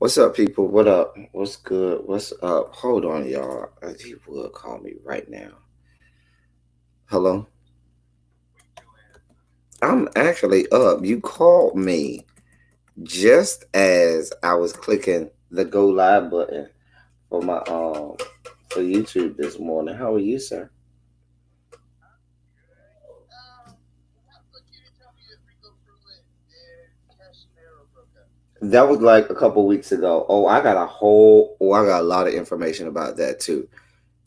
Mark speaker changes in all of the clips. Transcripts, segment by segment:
Speaker 1: What's up, people? What up? What's good? What's up? Hold on, y'all. He would call me right now. Hello? I'm actually up. You called me just as I was clicking the go live button for my for YouTube this morning. How are you, sir? That was like a couple weeks ago. I got a lot of information about that too.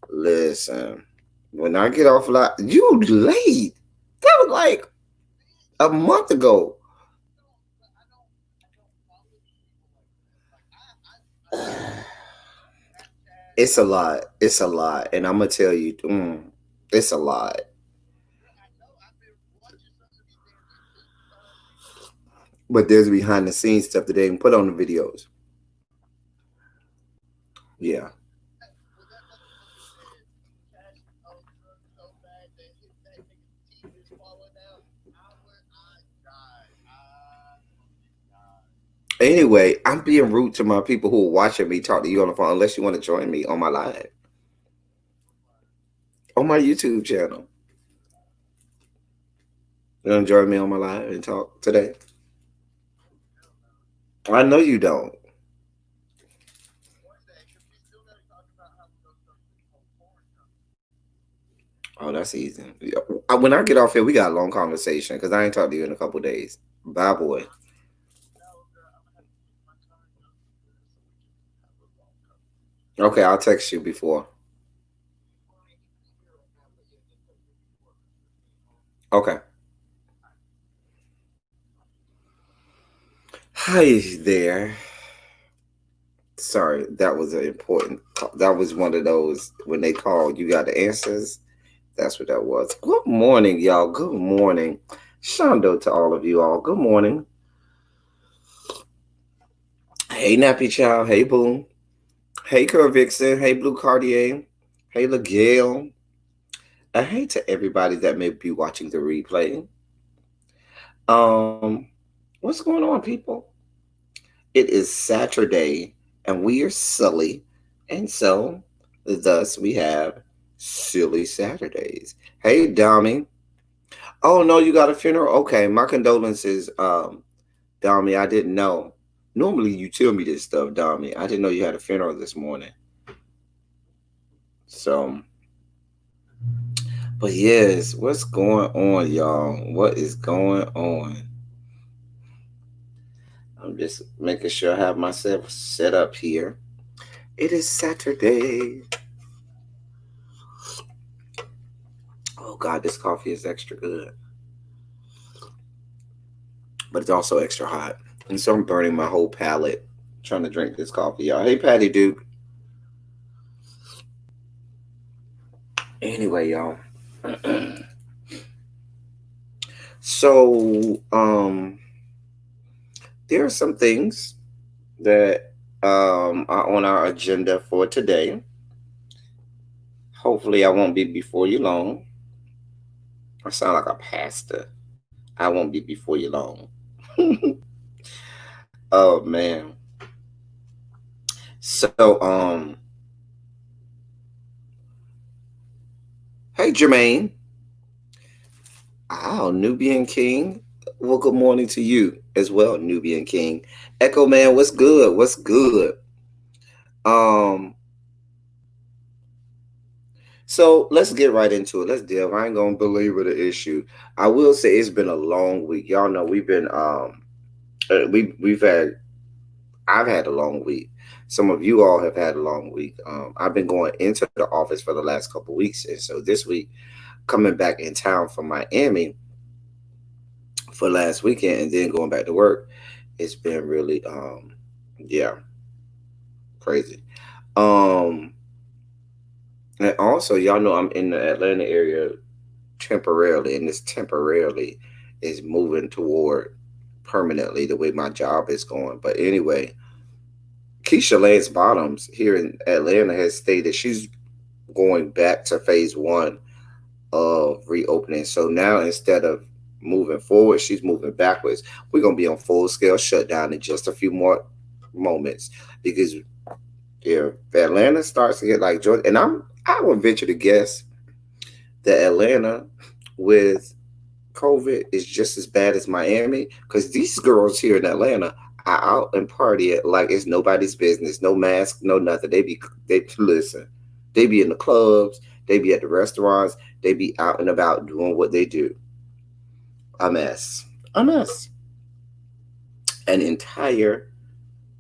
Speaker 1: Listen, when I get off like you late. That was like a month ago. It's a lot. It's a lot. And I'm gonna tell you, it's a lot. But there's behind the scenes stuff that they can put on the videos. Yeah. Anyway, I'm being rude to my people who are watching me talk to you on the phone unless you want to join me on my live, on my YouTube channel. You want to join me on my live and talk today? I know you don't. Oh, that's easy. Yeah. When I get off here, we got a long conversation because I ain't talked to you in a couple days. Bye, boy. Okay, I'll text you before. Okay. Hi there. Sorry, that was an important. That was one of those when they called, you got the answers. That's what that was. Good morning, y'all. Good morning, Shondo to all of you all. Good morning. Hey, Nappy Child. Hey, Boom. Hey, Curve Vixen. Hey, Blue Cartier. Hey, LaGale. Hey to everybody that may be watching the replay. Um, what's going on, people? It is Saturday, and we are silly, and so thus we have silly Saturdays. Hey, Dami. Oh no, you got a funeral? Okay, my condolences, Dami. I didn't know. Normally you tell me this stuff, Dami. I didn't know you had a funeral this morning. So, but yes, what's going on, y'all? What is going on? I'm just making sure I have myself set up here. It is Saturday. Oh God, this coffee is extra good, but it's also extra hot, and so I'm burning my whole palate trying to drink this coffee, y'all. Hey, Patty Duke. Anyway, y'all. So, there are some things that are on our agenda for today. Hopefully, I won't be before you long. I sound like a pastor. I won't be before you long. Oh man. So, hey Jermaine. Oh, Nubian King. Well, good morning to you as well, Nubian King. Echo Man, what's good? What's good? Um, so let's get right into it. Let's delve. I ain't gonna belabor the issue. I will say it's been a long week. Y'all know we've been we've had I've had a long week. Some of you all have had a long week. I've been going into the office for the last couple weeks, and so this week coming back in town from Miami for last weekend and then going back to work, it's been really yeah, crazy. Um and also y'all know I'm in the Atlanta area temporarily, and this temporarily is moving toward permanently the way my job is going. But anyway, Keisha Lance Bottoms here in Atlanta has stated she's going back to phase one of reopening. So now instead of moving forward, she's moving backwards. We're gonna be on full scale shutdown in just a few more. moments because if Atlanta starts to get like Georgia, and I would venture to guess that Atlanta with COVID is just as bad as Miami because these girls here in Atlanta are out and party it like it's nobody's business. No mask, no nothing. They listen. They be in the clubs. They be at the restaurants. They be out and about doing what they do. A mess. A mess. An entire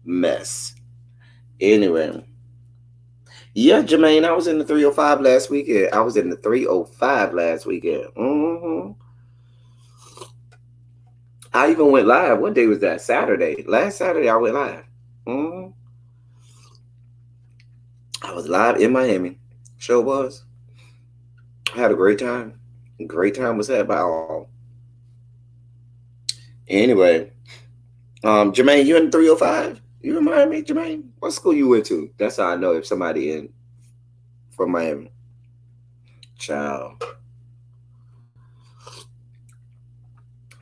Speaker 1: mess. Anyway, yeah, Jermaine, I was in the 305 last weekend. I was in the 305 last weekend. I even went live. What day was that? Saturday. Last Saturday, I went live. hmm I was live in Miami. Sure was. I had a great time. Great time was had by all. Anyway, Jermaine, you in 305? You in Miami, Jermaine? What school you went to? That's how I know if somebody in from Miami. Child.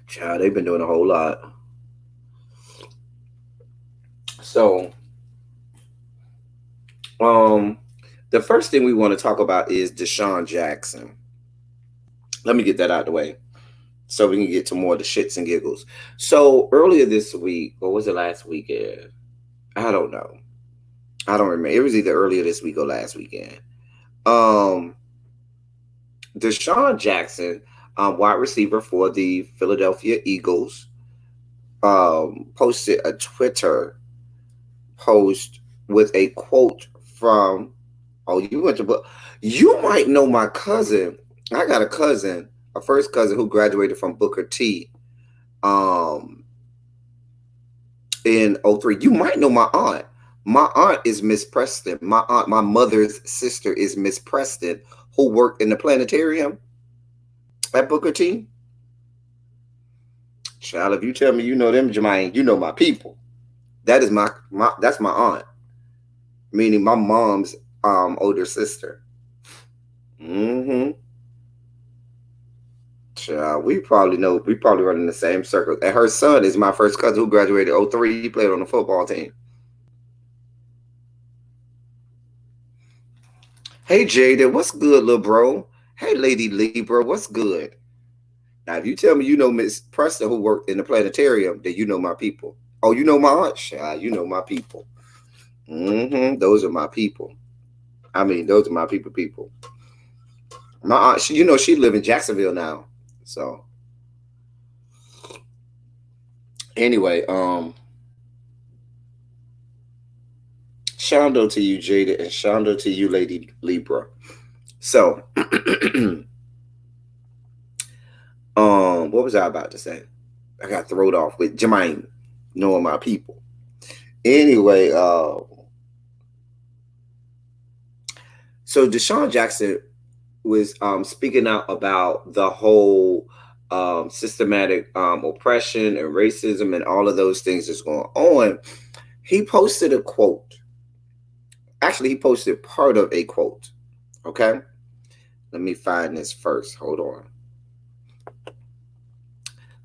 Speaker 1: Child, they've been doing a whole lot. So, um, the first thing we want to talk about is Deshaun Jackson. Let me get that out of the way so we can get to more of the shits and giggles. So earlier this week, or was it last weekend? I don't know. I don't remember. It was either earlier this week or last weekend. Um, Deshaun Jackson, wide receiver for the Philadelphia Eagles, posted a Twitter post with a quote from. Oh, you went to. You might know my cousin. I got a cousin, a first cousin who graduated from Booker T. Um, in '03. You might know my aunt. My aunt is Miss Preston. My aunt, my mother's sister is Miss Preston, who worked in the planetarium at Booker T. Child, if you tell me you know them, Jermaine, you know my people. That is my that's my aunt, meaning my mom's older sister. Mm-hmm. Child, we probably run in the same circles. And her son is my first cousin who graduated '03. He played on the football team. Hey Jada, what's good, little bro? Hey Lady Libra, what's good? Now, if you tell me you know Miss Preston who worked in the planetarium, then you know my people. Oh, you know my aunt? Child, you know my people. Those are my people. I mean, those are my people. People. My aunt, she live in Jacksonville now. So anyway, Shondo to you, Jada, and Shondo to you, Lady Libra. So, what was I about to say? I got thrown off with Jermaine knowing my people. Anyway, so Deshaun Jackson was speaking out about the whole systematic oppression and racism and all of those things that's going on. He posted a quote. Actually, he posted part of a quote. Okay, let me find this first. Hold on.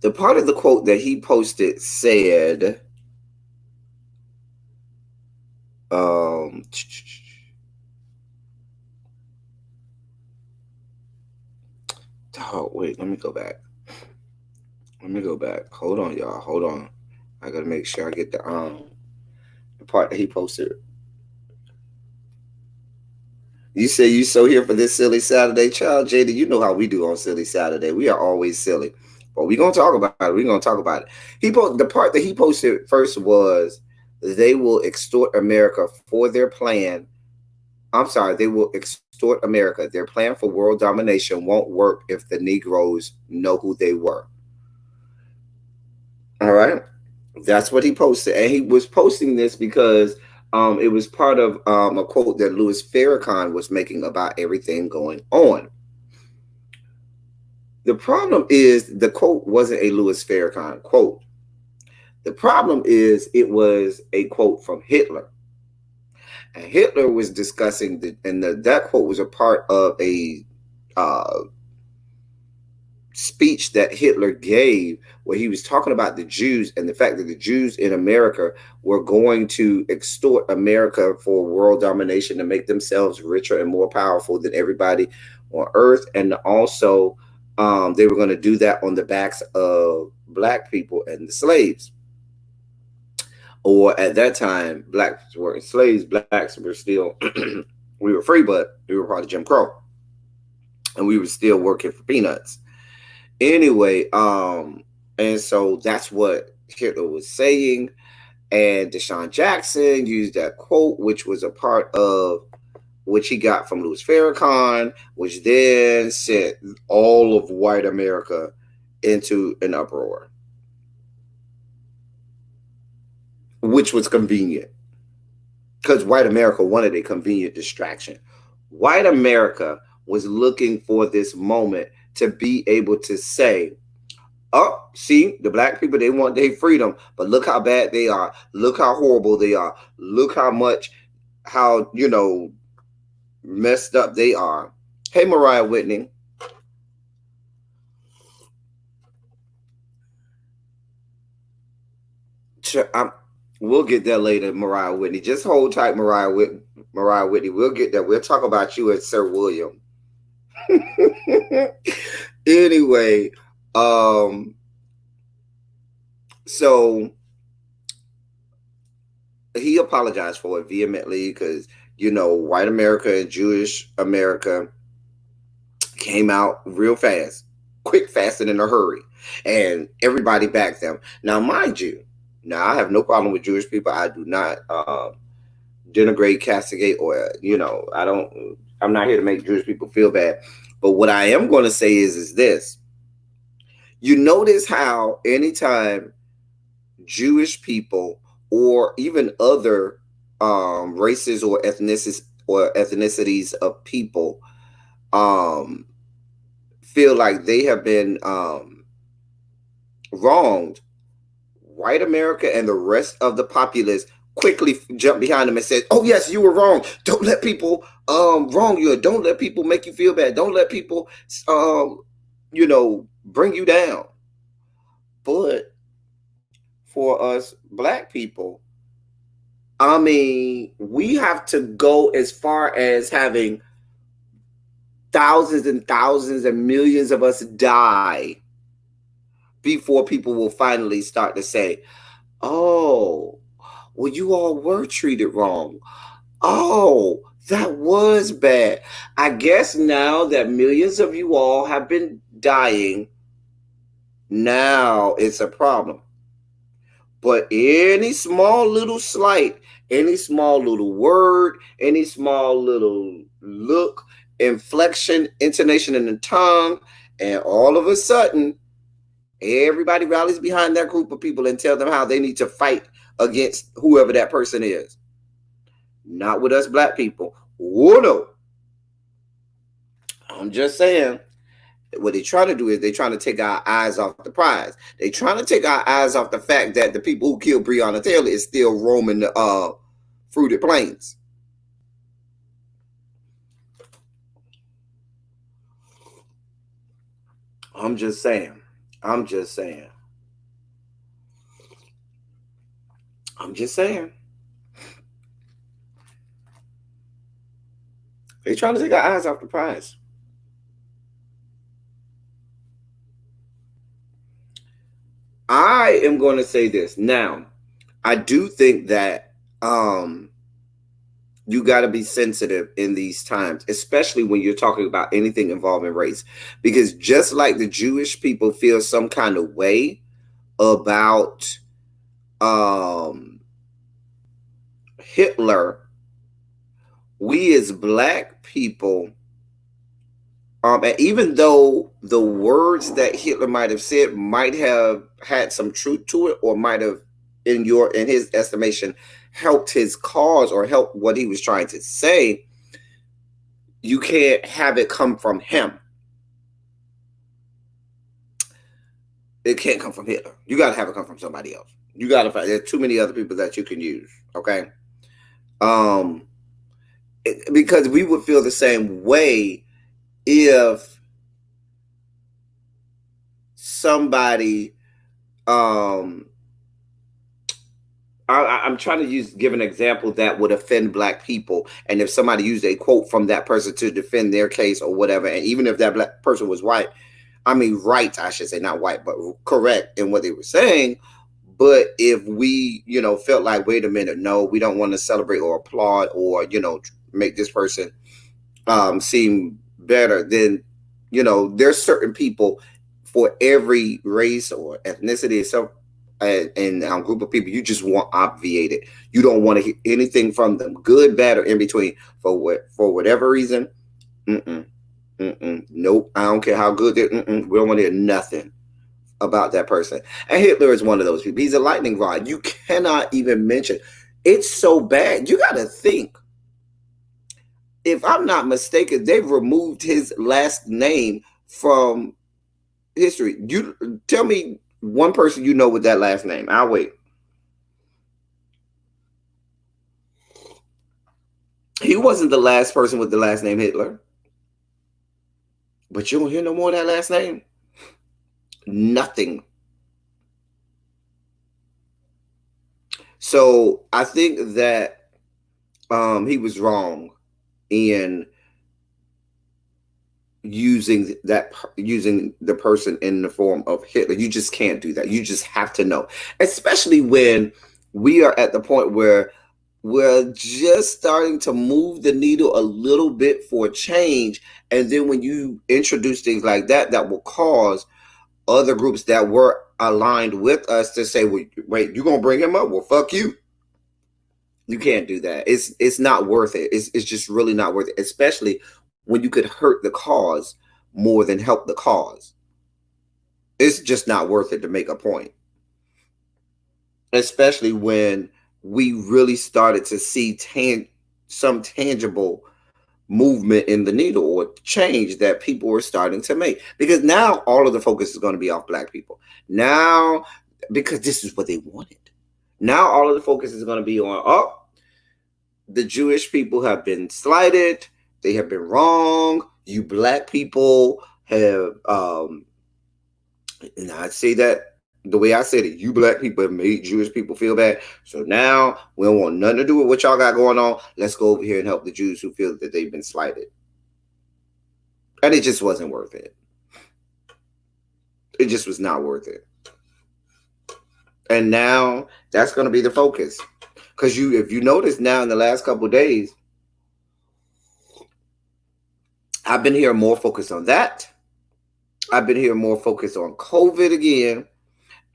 Speaker 1: The part of the quote that he posted said, um, oh, wait, let me go back. Let me go back. Hold on, y'all. Hold on. I gotta make sure I get the part that he posted. You say you so here for this silly Saturday, child, Jada. You know how we do on silly Saturday. We are always silly, but we're gonna talk about it. We're gonna talk about it. The part that he posted first was they will extort America for their plan. I'm sorry, they will extort America. Their plan for world domination won't work if the Negroes know who they were. All right. That's what he posted. And he was posting this because it was part of a quote that Louis Farrakhan was making about everything going on. The problem is the quote wasn't a Louis Farrakhan quote. The problem is it was a quote from Hitler. And Hitler was discussing, that quote was a part of a speech that Hitler gave, where he was talking about the Jews and the fact that the Jews in America were going to extort America for world domination to make themselves richer and more powerful than everybody on earth. And also, they were going to do that on the backs of black people and the slaves. Or at that time, blacks were slaves, blacks were still, we were free, but we were part of Jim Crow. And we were still working for peanuts. Anyway, and so that's what Hitler was saying. And Deshaun Jackson used that quote, which was a part of which he got from Louis Farrakhan, which then sent all of white America into an uproar, which was convenient because white America wanted a convenient distraction. White America was looking for this moment to be able to say, oh, see, the black people, they want their freedom, but look how bad they are. Look how horrible they are. Look how messed up they are. Hey, Mariah Whitney. We'll get there later, Mariah Whitney. Just hold tight, Mariah Whitney. We'll get there. We'll talk about you and Sir William. Anyway, so he apologized for it vehemently because, white America and Jewish America came out real fast, quick, fast, and in a hurry. And everybody backed them. Now, mind you, I have no problem with Jewish people. I do not denigrate, castigate, or, I'm not here to make Jewish people feel bad. But what I am going to say is this. You notice how anytime Jewish people or even other races or ethnicities of people feel like they have been wronged, white America and the rest of the populace quickly jump behind them and say, oh yes, you were wrong. Don't let people wrong you. Don't let people make you feel bad. Don't let people bring you down. But for us black people, I mean, we have to go as far as having thousands and thousands and millions of us die before people will finally start to say, oh, well, you all were treated wrong. Oh, that was bad. I guess now that millions of you all have been dying, now it's a problem. But any small little slight, any small little word, any small little look, inflection, intonation in the tongue, and all of a sudden, everybody rallies behind that group of people and tell them how they need to fight against whoever that person is. Not with us black people. Oh no. I'm just saying. What they're trying to do is they're trying to take our eyes off the prize. They're trying to take our eyes off the fact that the people who killed Breonna Taylor is still roaming the fruited plains. I'm just saying. I'm just saying. They're trying to take our eyes off the prize. I am going to say this. Now, I do think that you got to be sensitive in these times, especially when you're talking about anything involving race. Because just like the Jewish people feel some kind of way about Hitler, we as black people, and even though the words that Hitler might have said might have had some truth to it, or might have, in his estimation, helped his cause or helped what he was trying to say, you can't have it come from him. It can't come from Hitler. You got to have it come from somebody else. You got to find. There's too many other people that you can use. Okay, because we would feel the same way if somebody, um, I'm trying to give an example that would offend black people, and if somebody used a quote from that person to defend their case or whatever, and even if that black person was white, I mean, right, I should say, not white, but correct in what they were saying. But if we, felt like, wait a minute, no, we don't want to celebrate or applaud or, make this person seem better, then, there's certain people for every race or ethnicity, so and group of people you just want obviated. You don't want to hear anything from them, good, bad, or in between, for whatever reason. Mm-mm. Nope. I don't care how good they. We don't want to hear nothing about that person. And Hitler is one of those people. He's a lightning rod. You cannot even mention. It's so bad. You got to think. If I'm not mistaken, they've removed his last name from history. You tell me one person you know with that last name. I'll wait. He wasn't the last person with the last name Hitler. But you don't hear no more of that last name. Nothing. So I think that he was wrong in using the person in the form of Hitler. You just can't do that. You just have to know, especially when we are at the point where we're just starting to move the needle a little bit for change. And then when you introduce things like that, that will cause other groups that were aligned with us to say, well, wait, you're going to bring him up? Well, fuck you. You can't do that. It's not worth it. It's just really not worth it, especially when you could hurt the cause more than help the cause. It's just not worth it to make a point. Especially when we really started to see some tangible movement in the needle or change that people were starting to make. Because now all of the focus is going to be off black people. Now, because this is what they wanted. Now all of the focus is going to be on, the Jewish people have been slighted. They have been wrong. You black people have, and I say that the way I said it, you black people have made Jewish people feel bad. So now we don't want nothing to do with what y'all got going on. Let's go over here and help the Jews who feel that they've been slighted. And it just wasn't worth it. It just was not worth it. And now that's going to be the focus. Because if you notice now in the last couple of days, I've been hearing more focus on that. I've been hearing more focus on COVID again,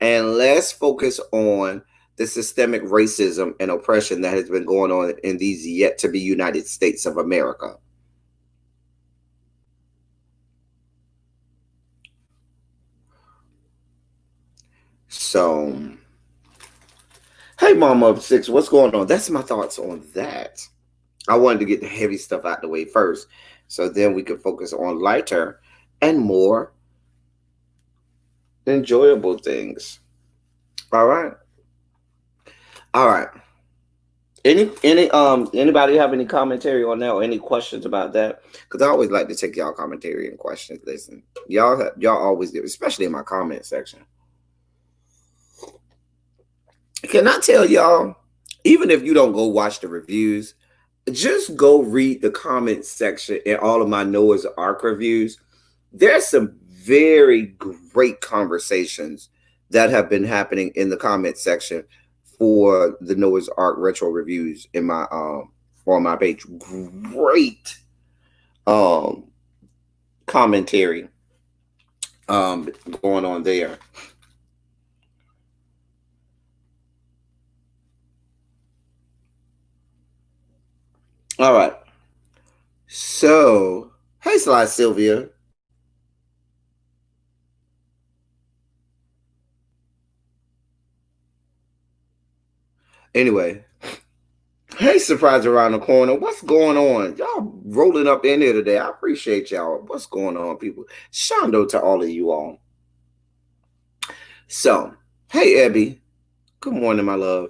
Speaker 1: and less focus on the systemic racism and oppression that has been going on in these yet to be United States of America. So, hey, Mama of Six, what's going on? That's my thoughts on that. I wanted to get the heavy stuff out the way first, so then we could focus on lighter and more enjoyable things. All right. Anybody have any commentary on that or any questions about that? Because I always like to take y'all commentary and questions. Listen, y'all always do, especially in my comment section. Can I tell y'all, even if you don't go watch the reviews, just go read the comment section in all of my Noah's Ark reviews. There's some very great conversations that have been happening in the comment section for the Noah's Ark retro reviews in my on my page. Great commentary going on there. All right. So, hey, Sly Sylvia. Anyway, hey, surprise around the corner. What's going on? Y'all rolling up in here today. I appreciate y'all. What's going on, people? Shondo to all of you all. So, hey, Ebby. Good morning, my love.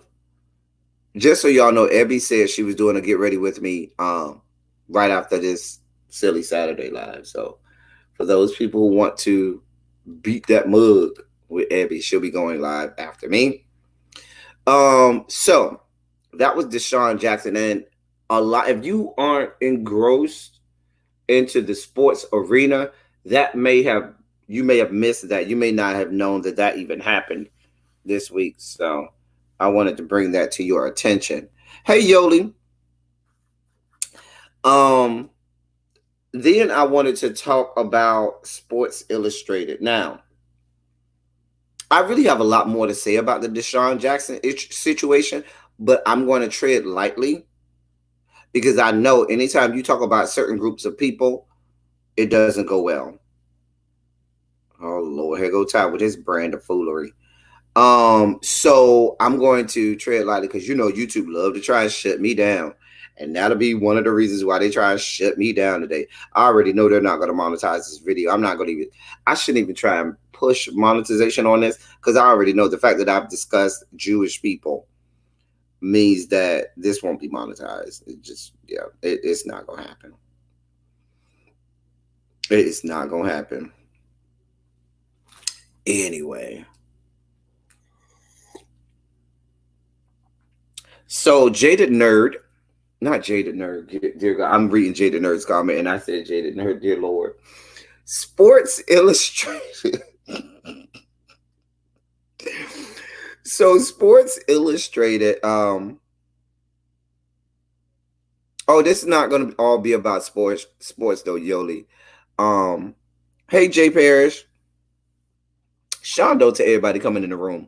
Speaker 1: Just so y'all know, Ebby said she was doing a get ready with me right after this silly Saturday live. So, for those people who want to beat that mug with Abby. She'll be going live after me. So that was Deshaun Jackson, and a lot. If you aren't engrossed into the sports arena, that may have you may have missed that. You may not have known that that even happened this week. So I wanted to bring that to your attention. Hey Yoli. Um, then I wanted to talk about Sports Illustrated. Now, I really have a lot more to say about the Deshaun Jackson situation, but I'm going to tread lightly because I know anytime you talk about certain groups of people, it doesn't go well. Oh Lord, here go Ty with his brand of foolery. So I'm going to tread lightly because you know YouTube love to try and shut me down. And that'll be one of the reasons why they try and shut me down today. I already know they're not going to monetize this video. I'm not going to even, I shouldn't even try and push monetization on this because I already know the fact that I've discussed Jewish people means that this won't be monetized. It just, yeah, it's not going to happen. It's not going to happen. Anyway. So Jaded Nerd, not Jaded Nerd, dear God, I'm reading Jaded Nerd's comment and I said Jaded Nerd, dear Lord. Sports Illustrated. So Sports Illustrated, oh, this is not gonna all be about sports though, Yoli. Hey Jay Parrish. Shondo to everybody coming in the room.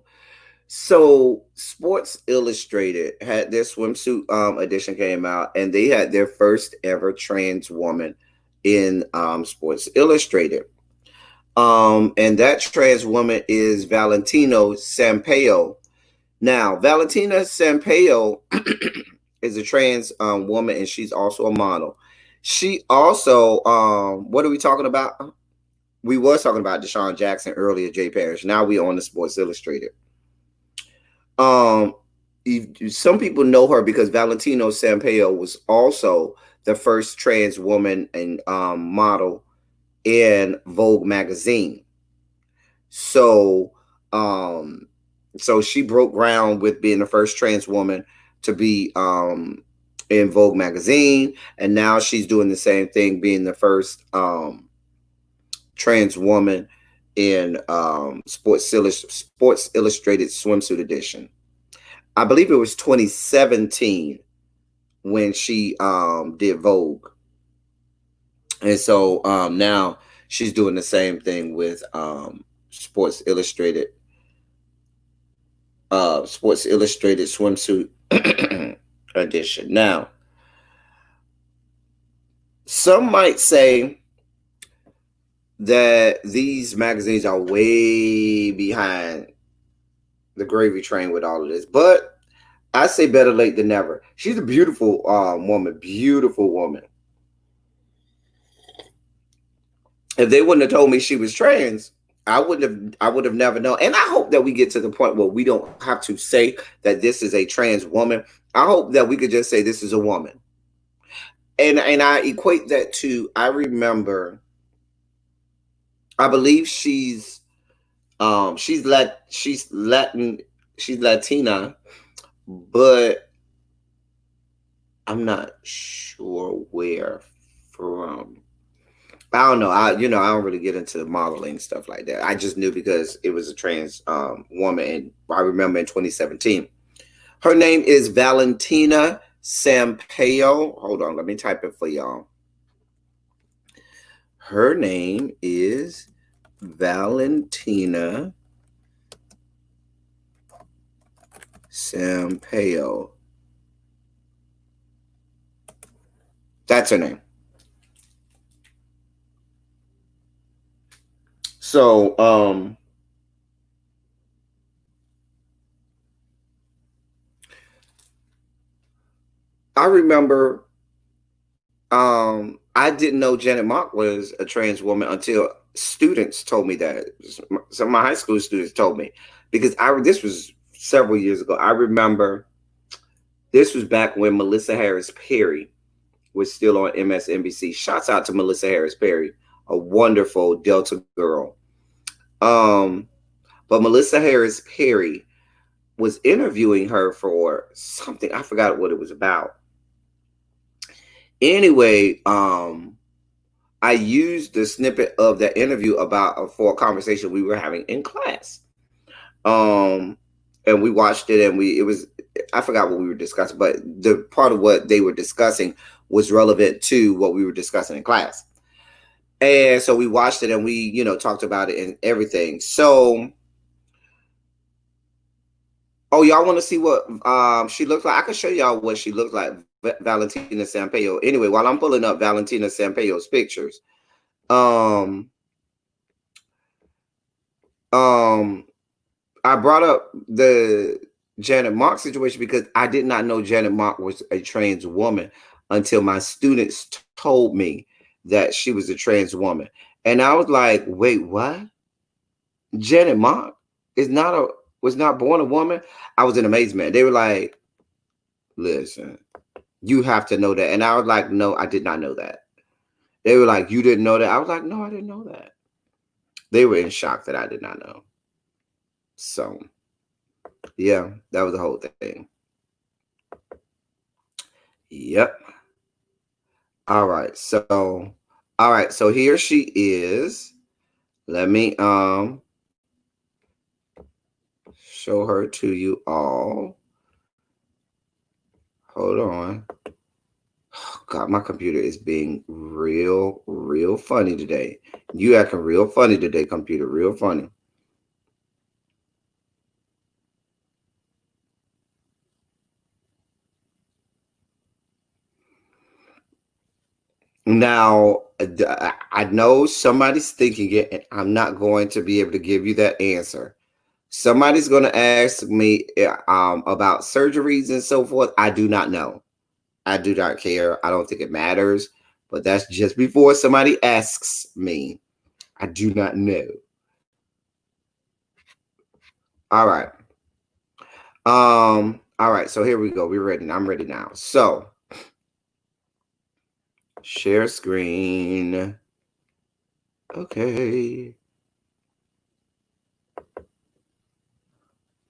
Speaker 1: So Sports Illustrated had their swimsuit edition came out, and they had their first ever trans woman in Sports Illustrated. And that trans woman is Valentino Sampaio. Now, Valentina Sampaio is a trans woman, and she's also a model. She also, what are we talking about? We was talking about Deshaun Jackson earlier, Jay Parrish. Now we on the Sports Illustrated. Some people know her because Valentino Sampaio was also the first trans woman and model in Vogue magazine. So, so she broke ground with being the first trans woman to be in Vogue magazine, and now she's doing the same thing, being the first trans woman in Sports Illustrated swimsuit edition. I believe it was 2017 when she did Vogue. And so now she's doing the same thing with Sports Illustrated swimsuit edition. Now, some might say that these magazines are way behind the gravy train with all of this, but I say better late than never. She's a beautiful woman, beautiful woman. If they wouldn't have told me she was trans, I would have never known. And I hope that we get to the point where we don't have to say that this is a trans woman. I hope that we could just say this is a woman. And I equate that to, I remember, I believe she's Latina, but I'm not sure where from. I don't know. I don't really get into modeling stuff like that. I just knew because it was a trans woman, and I remember in 2017. Her name is Valentina Sampaio. Hold on, let me type it for y'all. Her name is Valentina Sampaio. That's her name. So, I remember I didn't know Janet Mock was a trans woman until students told me that. Some of my high school students told me, because this was several years ago. I remember this was back when Melissa Harris Perry was still on MSNBC. Shouts out to Melissa Harris Perry, a wonderful Delta girl. Um, but Melissa Harris Perry was interviewing her for something. I forgot what it was about. Anyway, I used the snippet of that interview about for a conversation we were having in class. Um, and we watched it, and it was, I forgot what we were discussing, but the part of what they were discussing was relevant to what we were discussing in class. And so we watched it, and we, talked about it and everything. So, oh, y'all want to see what she looks like? I can show y'all what she looks like, Valentina Sampaio. Anyway, while I'm pulling up Valentina Sampaio's pictures, um, um, I brought up the Janet Mock situation because I did not know Janet Mock was a trans woman until my students told me that she was a trans woman. And I was like, wait, what? Janet Mock is not a was not born a woman? I was in amazement. They were like, listen, you have to know that. And I was like, no, I did not know that. They were like, you didn't know that? I was like, no, I didn't know that. They were in shock that I did not know. So yeah, that was the whole thing. Yep. All right, so here she is. Let me show her to you all. Hold on. Oh, God, my computer is being real funny today. You acting real funny today, computer, real funny. Now, I know somebody's thinking it, and I'm not going to be able to give you that answer. Somebody's going to ask me about surgeries and so forth. I do not know. I do not care. I don't think it matters. But that's just before somebody asks me. I do not know. All right. All right. So here we go. We're ready. I'm ready now. So share screen. Okay.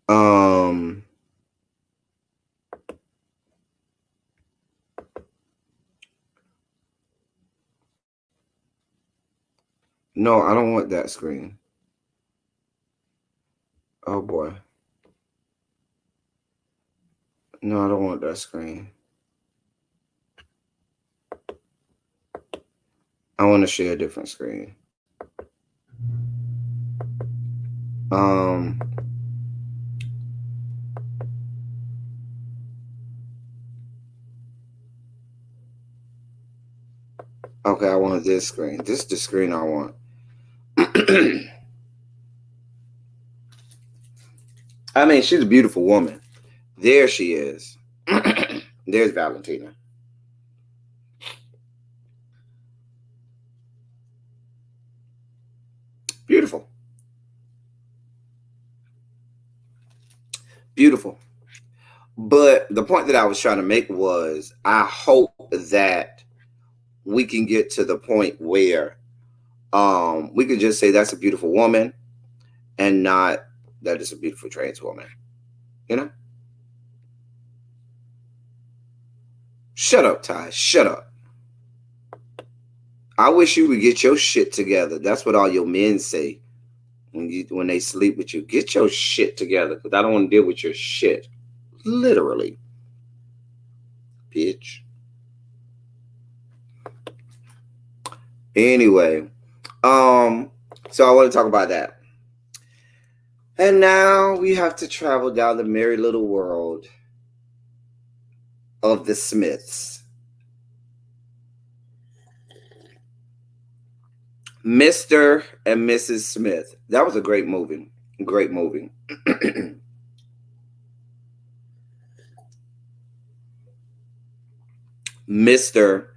Speaker 1: Um. No, I don't want that screen. Oh boy. No, I don't want that screen. I want to share a different screen. Um. Okay, I want this screen. This is the screen I want. I mean, she's a beautiful woman. There she is. There's Valentina. Beautiful. Beautiful. But the point that I was trying to make was I hope that we can get to the point where we can just say that's a beautiful woman and not that it's a beautiful trans woman. You know? Shut up, Ty. Shut up. I wish you would get your shit together. That's what all your men say when they sleep with you. Get your shit together because I don't want to deal with your shit. Literally. Bitch. Anyway, so I want to talk about that. And now we have to travel down the merry little world of the Smiths. Mr. and Mrs. Smith. That was a great movie. Great movie. Mr.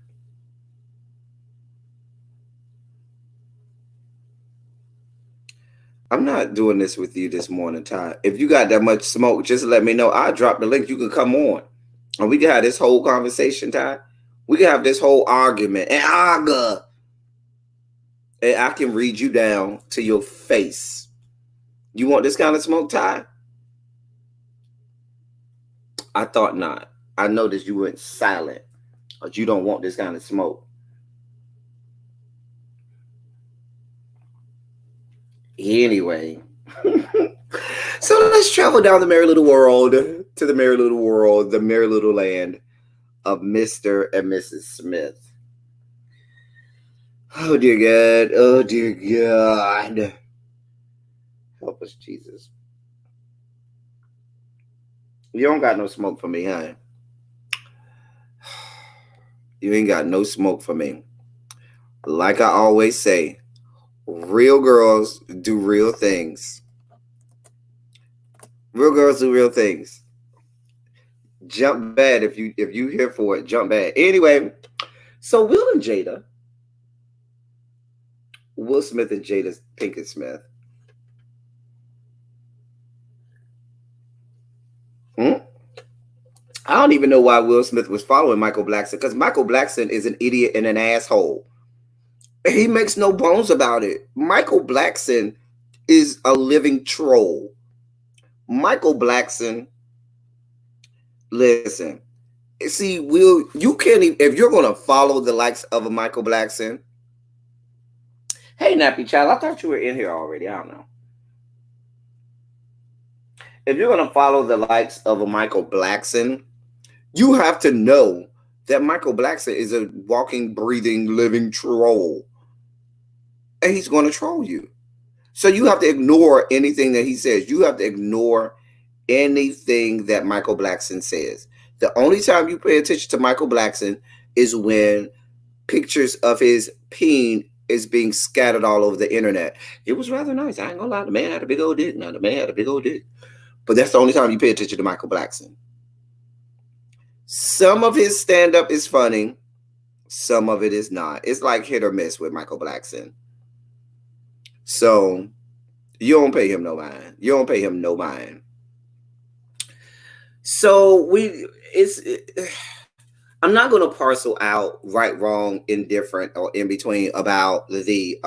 Speaker 1: I'm not doing this with you this morning, Ty. If you got that much smoke, just let me know. I'll drop the link. You can come on. And we can have this whole conversation, Ty. We can have this whole argument and argue. And I can read you down to your face. You want this kind of smoke, Ty? I thought not. I noticed you went silent, but you don't want this kind of smoke. Anyway, so let's travel down the merry little world to the merry little world, the merry little land of Mr. and Mrs. Smith. Oh dear God. Oh dear God. Help us, Jesus. You don't got no smoke for me, huh? You ain't got no smoke for me. Like I always say, real girls do real things. Real girls do real things. Jump bad if you here for it. Jump bad. Anyway, so Will Smith and Jada Pinkett Smith. Hmm? I don't even know why Will Smith was following Michael Blackson because Michael Blackson is an idiot and an asshole. He makes no bones about it. Michael Blackson is a living troll. Michael Blackson, listen. See, Will, you can't even, if you're gonna follow the likes of a Michael Blackson. Hey, Nappy Child, I thought you were in here already. I don't know. If you're gonna follow the likes of a Michael Blackson, you have to know that Michael Blackson is a walking, breathing, living troll. And he's gonna troll you. So you have to ignore anything that he says. You have to ignore anything that Michael Blackson says. The only time you pay attention to Michael Blackson is when pictures of his peen is being scattered all over the internet. It was rather nice. I ain't gonna lie. The man had a big old dick. Now the man had a big old dick. But that's the only time you pay attention to Michael Blackson. Some of his stand-up is funny. Some of it is not. It's like hit or miss with Michael Blackson. So you don't pay him no mind. You don't pay him no mind. So I'm not going to parcel out right, wrong, indifferent, or in between about the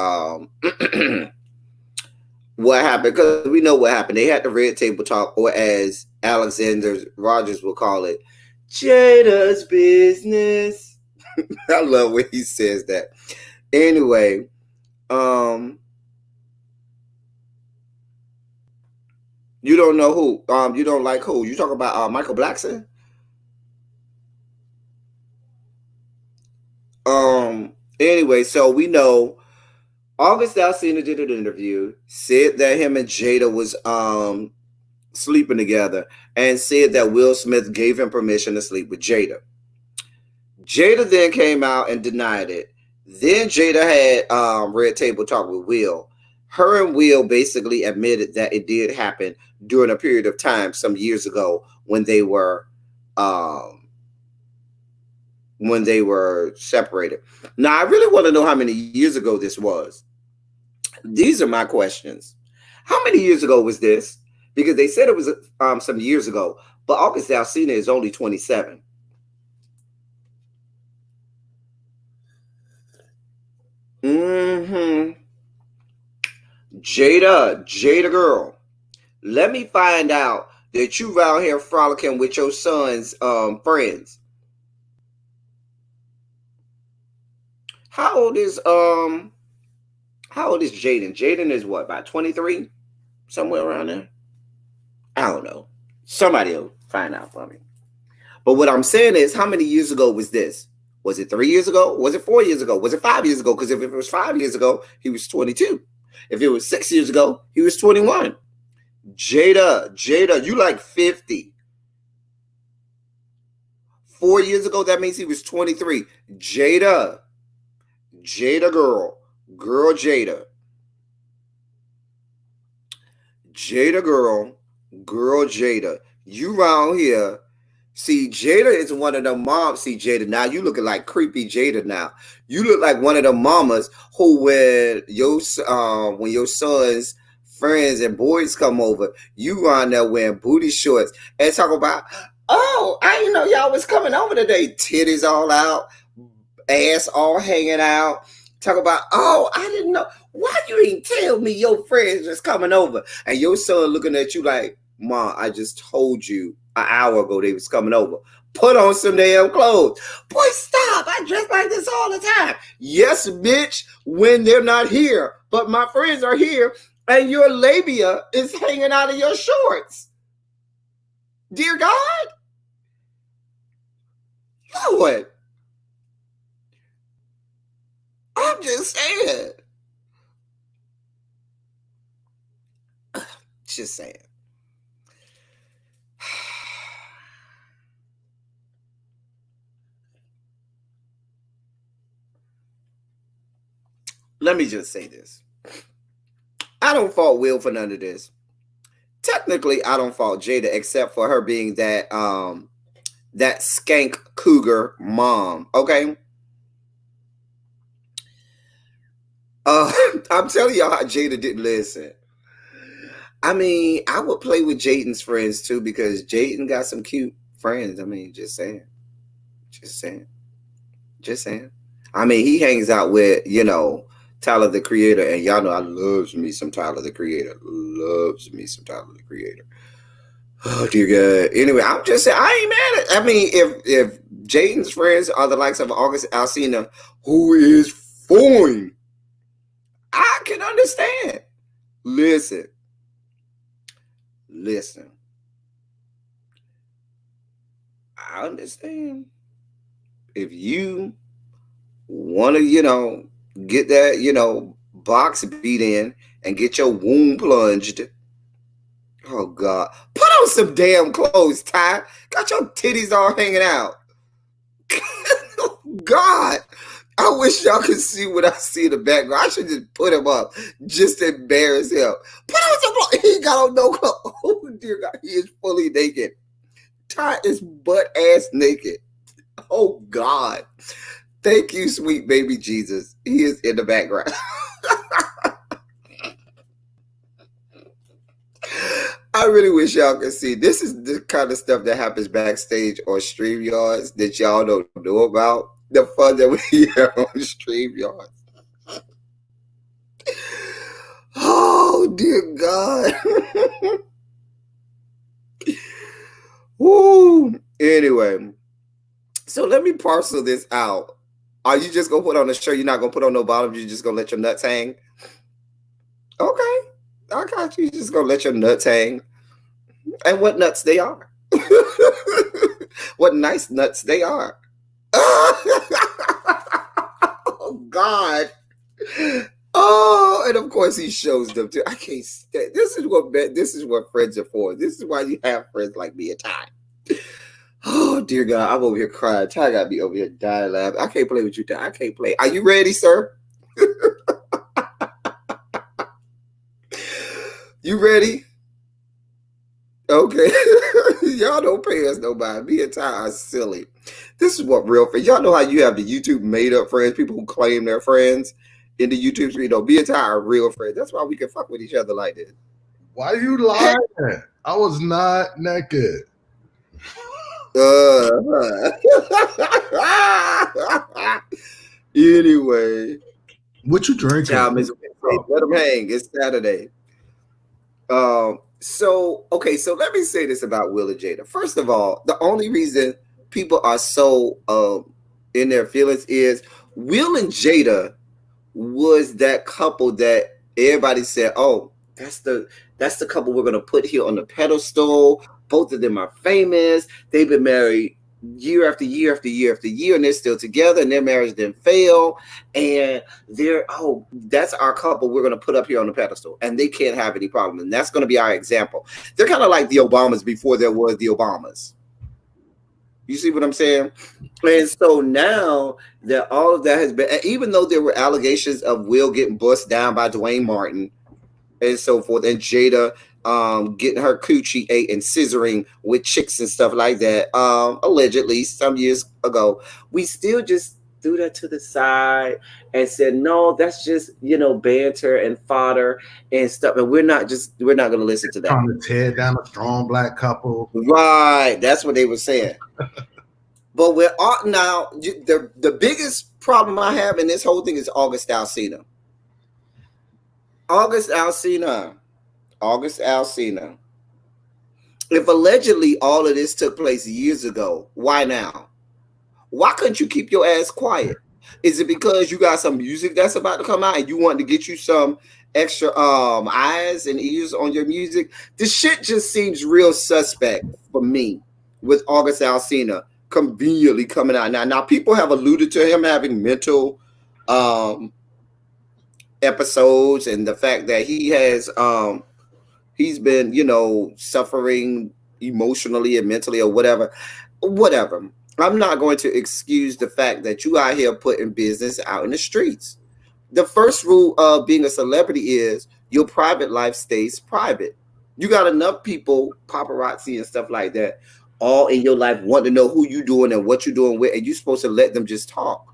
Speaker 1: what happened because we know what happened. They had the red table talk, or as Alexander Rogers will call it, Jada's business. I love when he says that. Anyway, you don't know who. You don't like who? You talk about Michael Blackson? Anyway, so we know August Alsina did an interview, said that him and Jada was sleeping together, and said that Will Smith gave him permission to sleep with Jada. Jada then came out and denied it. Then Jada had red table talk with Will. Her and Will basically admitted that it did happen during a period of time some years ago when they were separated. Now, I really want to know how many years ago this was. These are my questions. How many years ago was this? Because they said it was some years ago, but August Alsina is only 27. Mm-hmm. Jada girl, let me find out that you around here frolicking with your son's friends. How old is Jaden? Jaden is what, about 23? Somewhere around there? I don't know. Somebody will find out for me. But what I'm saying is, how many years ago was this? Was it 3 years ago? Was it 4 years ago? Was it 5 years ago? Because if it was 5 years ago, he was 22. If it was 6 years ago, he was 21. Jada, you like 50. 4 years ago, that means he was 23. Jada girl. Girl Jada. Jada girl Jada. You round here. See, Jada is one of the moms. See, Jada, now you looking like creepy Jada now. You look like one of the mamas who when your son's friends and boys come over, you run there wearing booty shorts and talk about, oh, I didn't know y'all was coming over today. Titties all out, ass all hanging out, Talk about, oh, I didn't know. Why you didn't tell me your friends just coming over? And your son looking at you like, Ma, I just told you an hour ago they was coming over. Put on some damn clothes. Boy, stop. I dress like this all the time. Yes, bitch, when they're not here. But my friends are here and your labia is hanging out of your shorts. Dear God. Lord. I'm just saying. Just saying. Let me just say this. I don't fault Will for none of this. Technically, I don't fault Jada except for her being that that skank cougar mom. Okay. I'm telling y'all how Jada didn't listen. I mean, I would play with Jaden's friends too because Jaden got some cute friends. I mean, just saying. Just saying. Just saying. I mean, he hangs out with, Tyler the Creator, and y'all know I loves me some Tyler the Creator. Loves me some Tyler the Creator. Oh dear God. Anyway, I'm just saying I ain't mad at. I mean, if Jaden's friends are the likes of August Alsina, who is fine, I can understand. Listen. I understand. If you want to, get that, box beat in and get your wound plunged. Oh God. Put on some damn clothes, Ty. Got your titties all hanging out. God. I wish y'all could see what I see in the background. I should just put him up just to embarrass him. Put on some clothes. He got on no clothes. Oh dear God. He is fully naked. Ty is butt ass naked. Oh God. Thank you, sweet baby Jesus. He is in the background. I really wish y'all could see. This is the kind of stuff that happens backstage on StreamYards that y'all don't know about. The fun that we have on StreamYards. Oh, dear God. Woo. Anyway, so let me parcel this out. Are you just going to put on a shirt? You're not going to put on no bottoms? You're just going to let your nuts hang? Okay. I got you. You're just going to let your nuts hang. And what nuts they are. What nice nuts they are. Oh, God. Oh, and of course he shows them too. I can't stand. This is what friends are for. This is why you have friends like me and Ty. Oh dear God, I'm over here crying. Ty got me over here dying laughing. I can't play with you, Ty. I can't play. Are you ready, sir? You ready? Okay. Y'all don't pay us no mind. Me and Ty are silly. This is what real friends. Y'all know how you have the YouTube made up friends, people who claim they're friends in the YouTube street. Me and Ty are real friends. That's why we can fuck with each other like this.
Speaker 2: Why you lying? I was not naked.
Speaker 1: Anyway.
Speaker 2: What you drinking?
Speaker 1: Let them hang. It's Saturday. So let me say this about Will and Jada. First of all, the only reason people are so in their feelings is Will and Jada was that couple that everybody said, oh, that's the couple we're gonna put here on the pedestal. Both of them are famous. They've been married year after year after year after year, and they're still together, and their marriage didn't fail. And that's our couple we're going to put up here on the pedestal, and they can't have any problem. And that's going to be our example. They're kind of like the Obamas before there was the Obamas. You see what I'm saying? And so now that all of that has been, even though there were allegations of Will getting bust down by Dwayne Martin and so forth, and Jada getting her coochie ate and scissoring with chicks and stuff like that, allegedly some years ago, we still just threw that to the side and said, no, that's just, banter and fodder and stuff. And we're not going to listen to that.
Speaker 2: Trying to tear down a strong black couple.
Speaker 1: Right. That's what they were saying. But we're now the biggest problem I have in this whole thing is August Alsina. August Alsina. August Alsina. If allegedly all of this took place years ago, why now? Why couldn't you keep your ass quiet? Is it because you got some music that's about to come out and you want to get you some extra eyes and ears on your music? This shit just seems real suspect for me with August Alsina conveniently coming out now. Now people have alluded to him having mental um episodes and the fact that he's been, suffering emotionally and mentally or whatever. Whatever. I'm not going to excuse the fact that you out here putting business out in the streets. The first rule of being a celebrity is your private life stays private. You got enough people, paparazzi and stuff like that, all in your life want to know who you doing and what you're doing with, and you're supposed to let them just talk.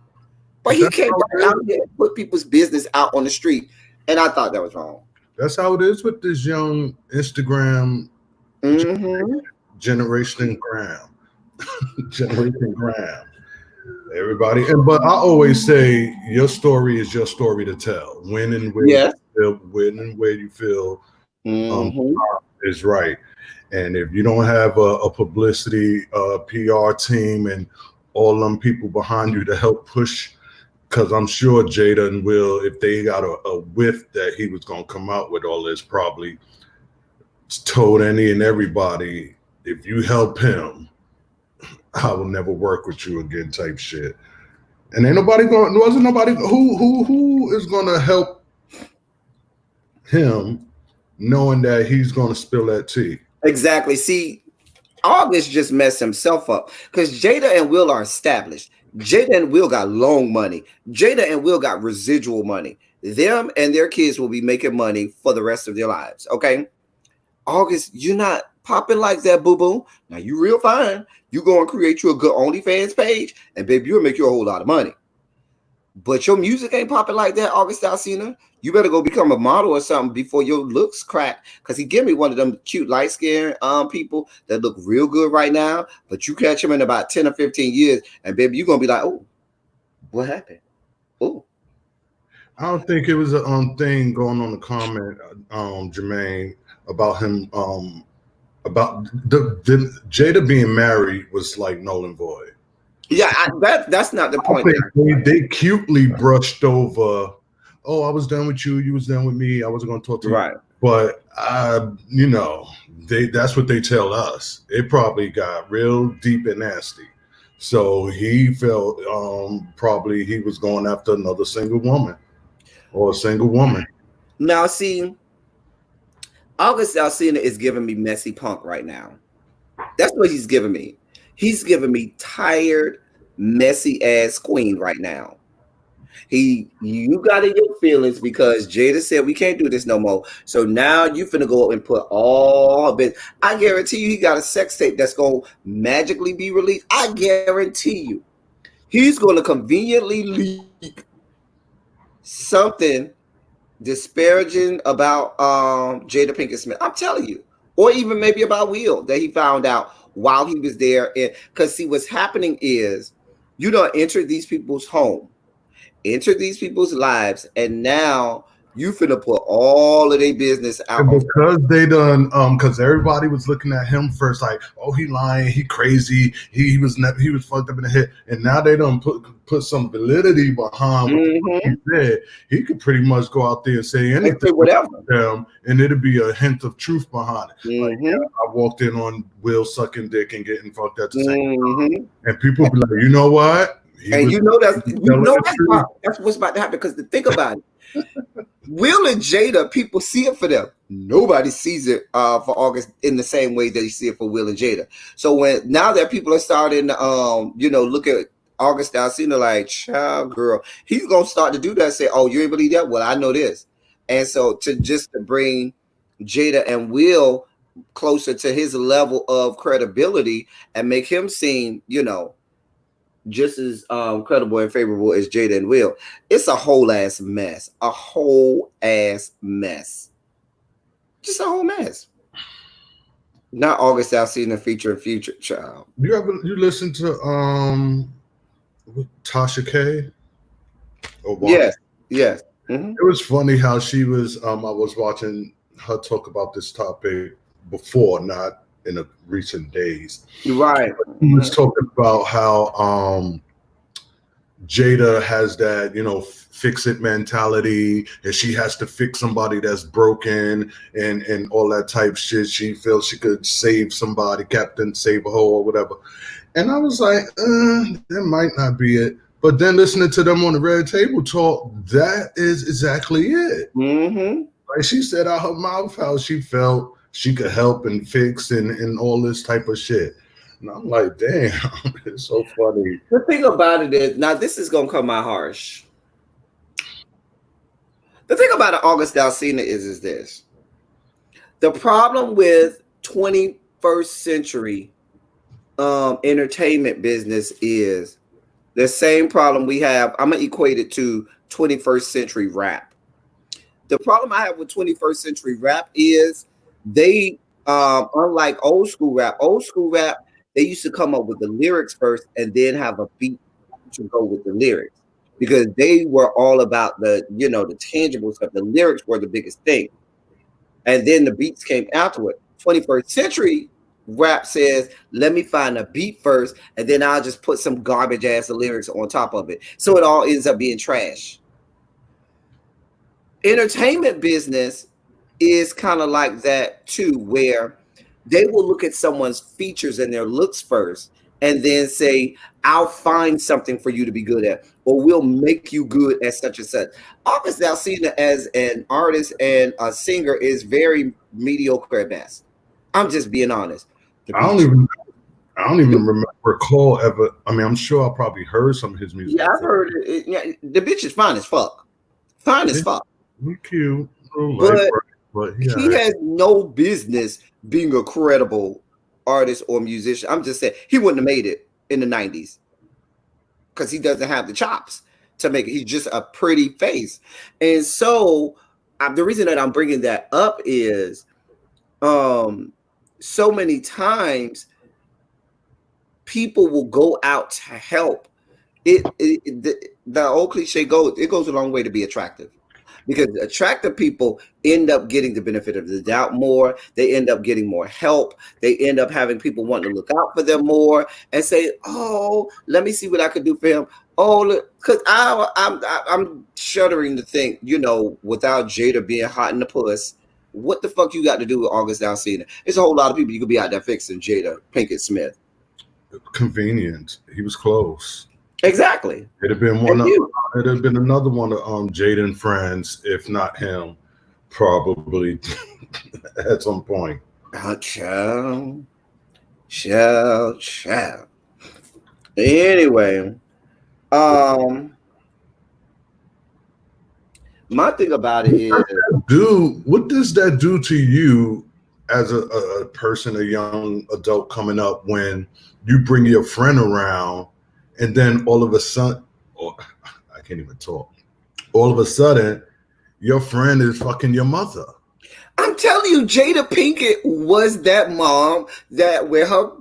Speaker 1: But he
Speaker 2: That's
Speaker 1: came
Speaker 2: how
Speaker 1: right
Speaker 2: it
Speaker 1: out
Speaker 2: is.
Speaker 1: here and put people's business out on the street, and I thought that was wrong.
Speaker 2: That's how it is with this young Instagram
Speaker 1: Mm-hmm.
Speaker 2: generation gram, generation gram. Everybody, and but I always say your story is your story to tell.
Speaker 1: Yes.
Speaker 2: When and where you feel um,
Speaker 1: Mm-hmm.
Speaker 2: is right. And if you don't have a publicity PR team and all them people behind you to help push, because I'm sure Jada and Will, if they got a whiff that he was going to come out with all this, probably told any and everybody, if you help him, I will never work with you again, type shit. And ain't nobody going. Wasn't nobody who is going to help him, knowing that he's going to spill that tea.
Speaker 1: Exactly. See, August just messed himself up because Jada and Will are established. Jada and Will got loan money. Jada and Will got residual money. Them and their kids will be making money for the rest of their lives. Okay. August, you're not popping like that, boo boo. Now you real fine. You go and create you a good OnlyFans page, and baby, you'll make you a whole lot of money. But your music ain't popping like that, August Alsina. You better go become a model or something before your looks crack. Cause he give me one of them cute light skinned people that look real good right now. But you catch him in about 10 or 15 years, and baby, you're gonna be like, oh, what happened? Oh,
Speaker 2: I don't think it was a thing going on the comment, Jermaine, about him about the Jada being married was like null and void.
Speaker 1: yeah, that's not the
Speaker 2: I
Speaker 1: point
Speaker 2: think
Speaker 1: there.
Speaker 2: they cutely brushed over. Oh, I was done with you. You was done with me. I wasn't going to talk to you.
Speaker 1: Right.
Speaker 2: But that's what they tell us. It probably got real deep and nasty. So he felt probably he was going after another single woman or a single woman.
Speaker 1: Now, see, August Alsina is giving me messy punk right now. That's what he's giving me. He's giving me tired, messy ass queen right now. You got in your feelings because Jada said we can't do this no more. So now you finna go and put all of it. I guarantee you he got a sex tape that's gonna magically be released. I guarantee you. He's gonna conveniently leak something disparaging about Jada Pinkett Smith. I'm telling you. Or even maybe about Will that he found out while he was there. Because see, what's happening is you don't enter these people's home, enter these people's lives, and now you finna put all of their business out
Speaker 2: And
Speaker 1: on.
Speaker 2: because they done, because everybody was looking at him first, like, oh, he lying, he crazy, he was never, he was fucked up in the head, and now they done put some validity behind what the fuck he
Speaker 1: Mm-hmm.
Speaker 2: said. He could pretty much go out there and say
Speaker 1: And
Speaker 2: anything
Speaker 1: say whatever.
Speaker 2: about them, and it'd be a hint of truth behind it. Like,
Speaker 1: Mm-hmm.
Speaker 2: yeah, I walked in on Will sucking dick and getting fucked at the same time,
Speaker 1: Mm-hmm.
Speaker 2: and people be like, you know what? He
Speaker 1: And
Speaker 2: was
Speaker 1: you know
Speaker 2: telling the truth.
Speaker 1: that's what's about to happen. Because to think about it, Will and Jada, people see it for them. Nobody sees it for August in the same way that you see it for Will and Jada. So when now that people are starting to look at August Alsina like, child girl, he's gonna start to do that. Say, oh, you ain't believe that? Well, I know this. And so to bring Jada and Will closer to his level of credibility and make him seem, just as credible and favorable as Jada and Will. It's a whole ass mess. A whole ass mess. Just a whole mess. Not August Alsina featuring Future Child.
Speaker 2: You listen to Tasha K or watch?
Speaker 1: Yes, yes. Hmm.
Speaker 2: It was funny how she was. I was watching her talk about this topic before, not in the recent days.
Speaker 1: Right.
Speaker 2: He was
Speaker 1: Mhm.
Speaker 2: talking about how Jada has that, fix it mentality, and she has to fix somebody that's broken and all that type shit. She feels she could save somebody, Captain Save a Hole or whatever. And I was like, that might not be it. But then listening to them on the Red Table Talk, that is exactly it.
Speaker 1: Hmm.
Speaker 2: Like she said out her mouth how she felt she could help and fix and all this type of shit. And I'm like, damn, it's so funny.
Speaker 1: The thing about it is, now this is gonna come out harsh. The thing about an August Alsina is this: the problem with 21st century entertainment business is the same problem we have. I'm gonna equate it to 21st century rap. The problem I have with 21st century rap is they, unlike old school rap, they used to come up with the lyrics first and then have a beat to go with the lyrics because they were all about the tangible stuff. The lyrics were the biggest thing, and then the beats came afterward. 21st century rap says, let me find a beat first, and then I'll just put some garbage ass lyrics on top of it. So it all ends up being trash. Entertainment business is kind of like that too, where they will look at someone's features and their looks first and then say, I'll find something for you to be good at, or we'll make you good at such and such. August Alsina as an artist and a singer is very mediocre at best. I'm just being honest. The
Speaker 2: I don't
Speaker 1: beach.
Speaker 2: even I don't even recall ever. I mean, I'm sure I probably heard some of his music
Speaker 1: Yeah, I've
Speaker 2: before.
Speaker 1: heard it. Yeah, the bitch is fine as fuck. Fine as
Speaker 2: He,
Speaker 1: fuck.
Speaker 2: he cute, little light
Speaker 1: But
Speaker 2: bright, but
Speaker 1: he
Speaker 2: yeah.
Speaker 1: has no business being a credible artist or musician. I'm just saying he wouldn't have made it in the 90s because he doesn't have the chops to make it. He's just a pretty face. And so the reason that I'm bringing that up is um, so many times people will go out to help. The old cliche goes, it goes a long way to be attractive because attractive people end up getting the benefit of the doubt more. They end up getting more help. They end up having people wanting to look out for them more and say, "Oh, let me see what I could do for him." Oh, look, because I'm shuddering to think, without Jada being hot in the puss, what the fuck you got to do with August Alsina? There's a whole lot of people you could be out there fixing Jada Pinkett Smith.
Speaker 2: Convenient. He was close.
Speaker 1: Exactly.
Speaker 2: It'd have been
Speaker 1: And
Speaker 2: one.
Speaker 1: you,
Speaker 2: It'd have been another one of Jaden friends, if not him, probably at some point.
Speaker 1: child, child. Anyway, um, my thing about it is,
Speaker 2: Do what does that do to you as a person, a young adult coming up when you bring your friend around and then all of a sudden, oh, I can't even talk. All of a sudden, your friend is fucking your mother.
Speaker 1: I'm telling you, Jada Pinkett was that mom that where her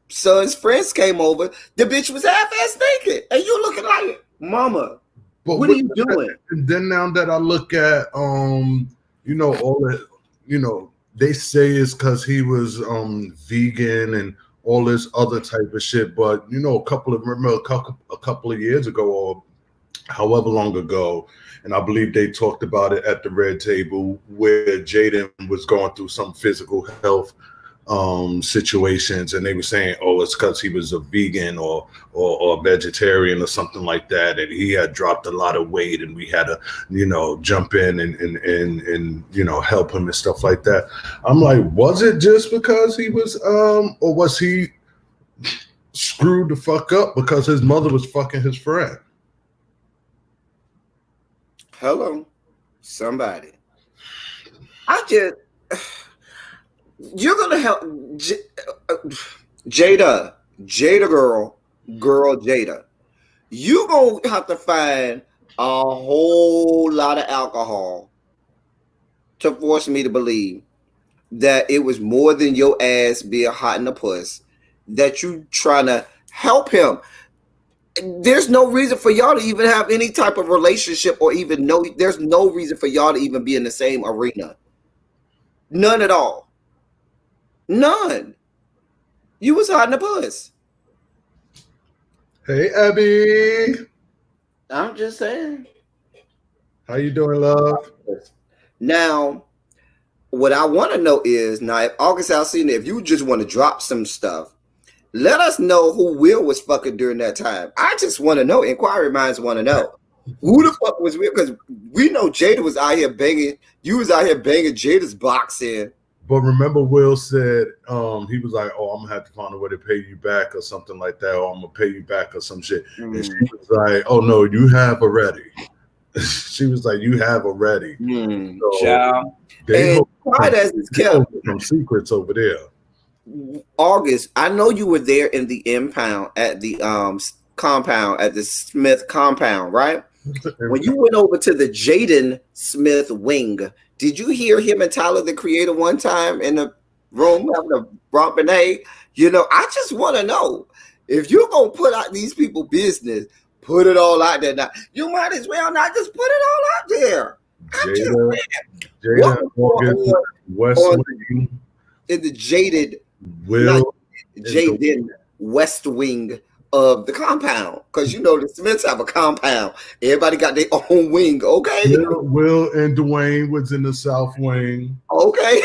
Speaker 1: son's friends came over, the bitch was half-ass naked, and you looking like, Mama,
Speaker 2: But
Speaker 1: what are you doing?
Speaker 2: and then now that I look at all that, they say it's because he was vegan and all this other type of shit. But a couple of years ago or however long ago, and I believe they talked about it at the Red Table where Jaden was going through some physical health situations, and they were saying, "Oh, it's because he was a vegan or vegetarian or something like that, and he had dropped a lot of weight, and we had to, jump in and help him and stuff like that." I'm like, was it just because he was, or was he screwed the fuck up because his mother was fucking his friend?
Speaker 1: Hello, somebody. I just, you're gonna help uh, Jada, girl, Jada. You gonna have to find a whole lot of alcohol to force me to believe that it was more than your ass being hot in the puss, that you trying to help him. There's no reason for y'all to even have any type of relationship or even know. There's no reason for y'all to even be in the same arena. None at all. None. You was hot in the puss.
Speaker 2: Hey, Abby.
Speaker 1: I'm just saying.
Speaker 2: How you doing, love?
Speaker 1: Now, what I want to know is now, if August Alsina, if you just want to drop some stuff, let us know who Will was fucking during that time. I just want to know. Inquiry minds want to know who the fuck was Will, because we know Jada was out here banging. You was out here banging Jada's box in.
Speaker 2: But remember, Will said he was like, "Oh, I'm gonna have to find a way to pay you back or something like that, or I'm gonna pay you back or some shit." And she was like, "Oh no, you have already." She was like, "You have already." So
Speaker 1: Child.
Speaker 2: they
Speaker 1: And quiet as it's kept.
Speaker 2: some secrets over there.
Speaker 1: August, I know you were there in the impound at the compound at the Smith compound, right? When you went over to the Jaden Smith wing, did you hear him and Tyler the Creator one time in the room having a romping egg? You know, I just want to know if you're gonna put out these people business, put it all out there. Now you might as well not just put it all out there.
Speaker 2: Jada West Wing
Speaker 1: in the jaded
Speaker 2: Will
Speaker 1: Jaden West Wing of the compound, because you know the Smiths have a compound. Everybody got their own wing, okay?
Speaker 2: Will and Dwayne was in the South Wing.
Speaker 1: Okay.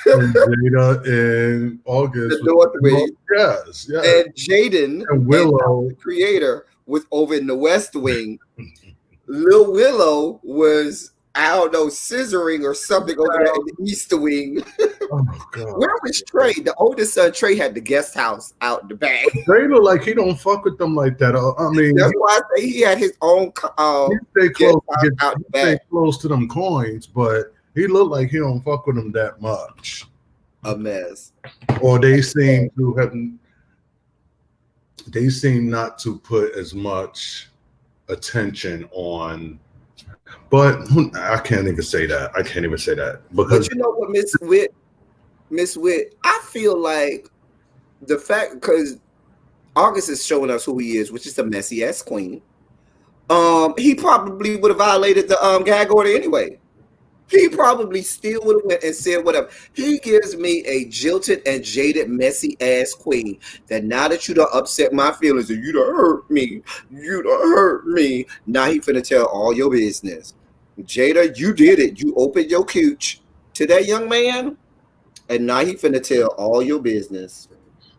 Speaker 2: And Jada and August.
Speaker 1: The North Wing.
Speaker 2: Yes.
Speaker 1: And Jaden
Speaker 2: and Willow,
Speaker 1: the Creator, was over in the West Wing. Lil Willow was, I don't know, scissoring or something over there in the East Wing.
Speaker 2: Oh God.
Speaker 1: Where was Trey? The oldest son, Trey, had the guest house out the back.
Speaker 2: Trey look like he don't fuck with them like that. I mean,
Speaker 1: that's why I say he had his own.
Speaker 2: He stay close to them coins, but he looked like he don't fuck with them that much.
Speaker 1: A mess.
Speaker 2: Or they seem to have. They seem not to put as much attention on. But I can't even say that. Because
Speaker 1: but you know what, Miss Witt, I feel like the fact, because August is showing us who he is, which is a messy ass queen. He probably would have violated the gag order anyway. He probably still would have went and said whatever. He gives me a jilted and jaded, messy ass queen. That now that you done upset my feelings, and you done hurt me, now he finna tell all your business. Jada, you did it. You opened your cooch to that young man, and now he finna tell all your business.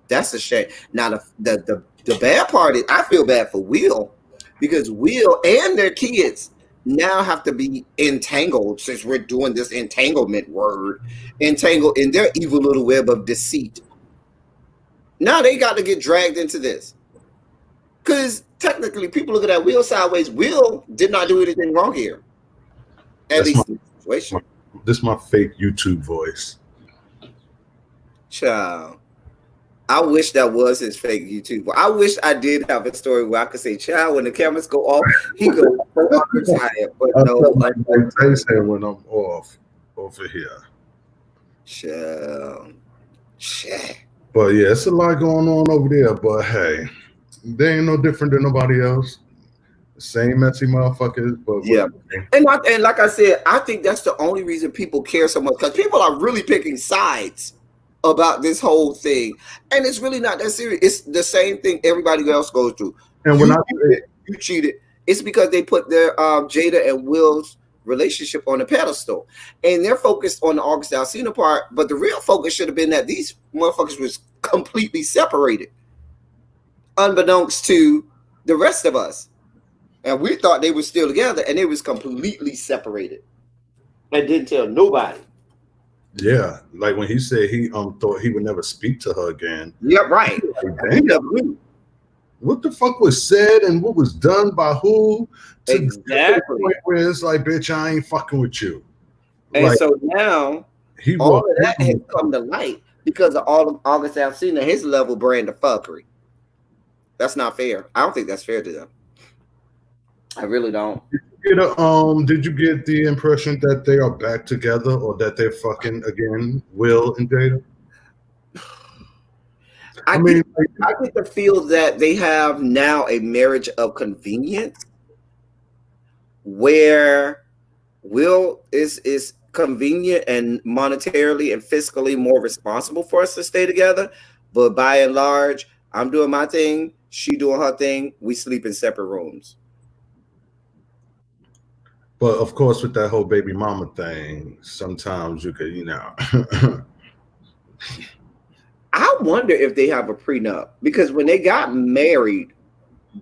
Speaker 1: That's a shame. Now the bad part is I feel bad for Will, because Will and their kids now have to be entangled, since we're doing this entanglement word, entangled in their evil little web of deceit. Now they got to get dragged into this, because technically people looking at Will sideways. Will did not do anything wrong here. At least in this situation.
Speaker 2: This is my fake YouTube voice.
Speaker 1: Child. I wish that was his fake YouTube. I wish I did have a story where I could say, child, when the cameras go off, he goes tired. But no,
Speaker 2: like they say when I'm off over here.
Speaker 1: Child.
Speaker 2: But yeah, it's a lot going on over there. But hey, they ain't no different than nobody else. Same messy motherfuckers, but
Speaker 1: yeah. And like I said, I think that's the only reason people care so much, because people are really picking sides about this whole thing, and it's really not that serious. It's the same thing everybody else goes through. And when you cheated, it's because they put their Jada and Will's relationship on a pedestal, and they're focused on the August Alsina part. But the real focus should have been that these motherfuckers was completely separated, unbeknownst to the rest of us. And we thought they were still together, and they was completely separated, and didn't tell nobody.
Speaker 2: Yeah, like when he said he thought he would never speak to her again.
Speaker 1: Yeah, right.
Speaker 2: Like, what the fuck was said and what was done by who?
Speaker 1: Exactly.
Speaker 2: Where it's like, bitch, I ain't fucking with you.
Speaker 1: And like, so now all of that has come to light because of all of August Alsina, his level brand of fuckery. That's not fair. I don't think that's fair to them. I really don't.
Speaker 2: Did you get the impression that they are back together or that they're fucking again, Will and Jada?
Speaker 1: I
Speaker 2: I
Speaker 1: get
Speaker 2: mean, like,
Speaker 1: I get the feel that they have now a marriage of convenience where Will is convenient and monetarily and fiscally more responsible for us to stay together. But by and large, I'm doing my thing, she doing her thing, we sleep in separate rooms.
Speaker 2: but of course, with that whole baby mama thing, sometimes you could,
Speaker 1: I wonder if they have a prenup because when they got married,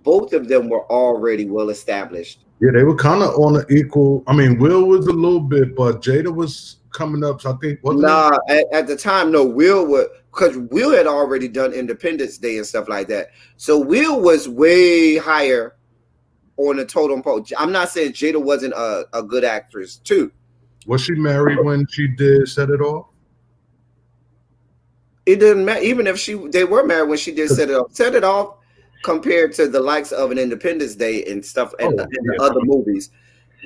Speaker 1: both of them were already well established.
Speaker 2: yeah, they were kind of on an equal. I mean, Will was a little bit, but Jada was coming up. So I think wasn't it?
Speaker 1: Nah, at the time, no, Will would because Will had already done Independence Day and stuff like that. So Will was way higher on the totem pole. I'm not saying Jada wasn't a good actress too.
Speaker 2: Was she married when she did Set It Off?
Speaker 1: It didn't matter even if they were married when she did set it off. Set it off compared to the likes of an Independence Day and stuff and
Speaker 2: Oh,
Speaker 1: the
Speaker 2: yeah.
Speaker 1: other movies.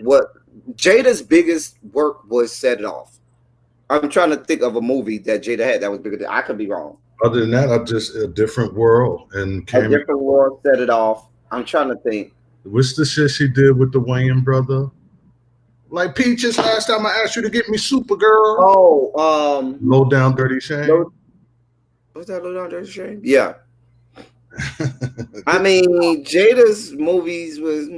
Speaker 1: What Jada's biggest work was Set It Off. I'm trying to think of a movie that Jada had that was bigger. I could be wrong.
Speaker 2: Other than that, I just a different world and
Speaker 1: A
Speaker 2: came.
Speaker 1: Different World, Set It Off. I'm trying to think.
Speaker 2: What's the shit she did with the Wayne brother? Like Peaches, last time I asked you to get me Supergirl.
Speaker 1: Oh,
Speaker 2: Low down, dirty shame.
Speaker 1: Low, was that Low Down Dirty Shame? Yeah. I mean, Jada's movies was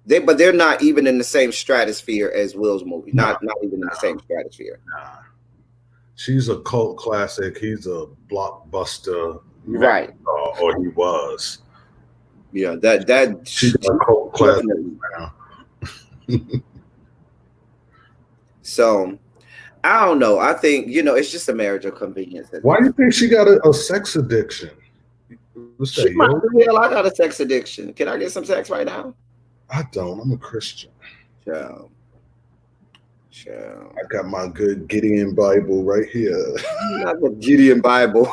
Speaker 1: but they're not even in the same stratosphere as Will's movie.
Speaker 2: Nah,
Speaker 1: Not even in the same stratosphere.
Speaker 2: nah. She's a cult classic. He's a blockbuster,
Speaker 1: Right.
Speaker 2: or he was.
Speaker 1: Yeah, that
Speaker 2: She's a cult classic
Speaker 1: definitely.
Speaker 2: now.
Speaker 1: So I don't know. I think it's just a marriage of convenience.
Speaker 2: Why do you think she got a sex addiction? What's
Speaker 1: She
Speaker 2: that,
Speaker 1: might
Speaker 2: yo?
Speaker 1: be, hell, I got a sex addiction. Can I get some sex right now?
Speaker 2: I don't. I'm a Christian.
Speaker 1: Child. Child.
Speaker 2: I got my good Gideon Bible right here.
Speaker 1: Not the Gideon Bible.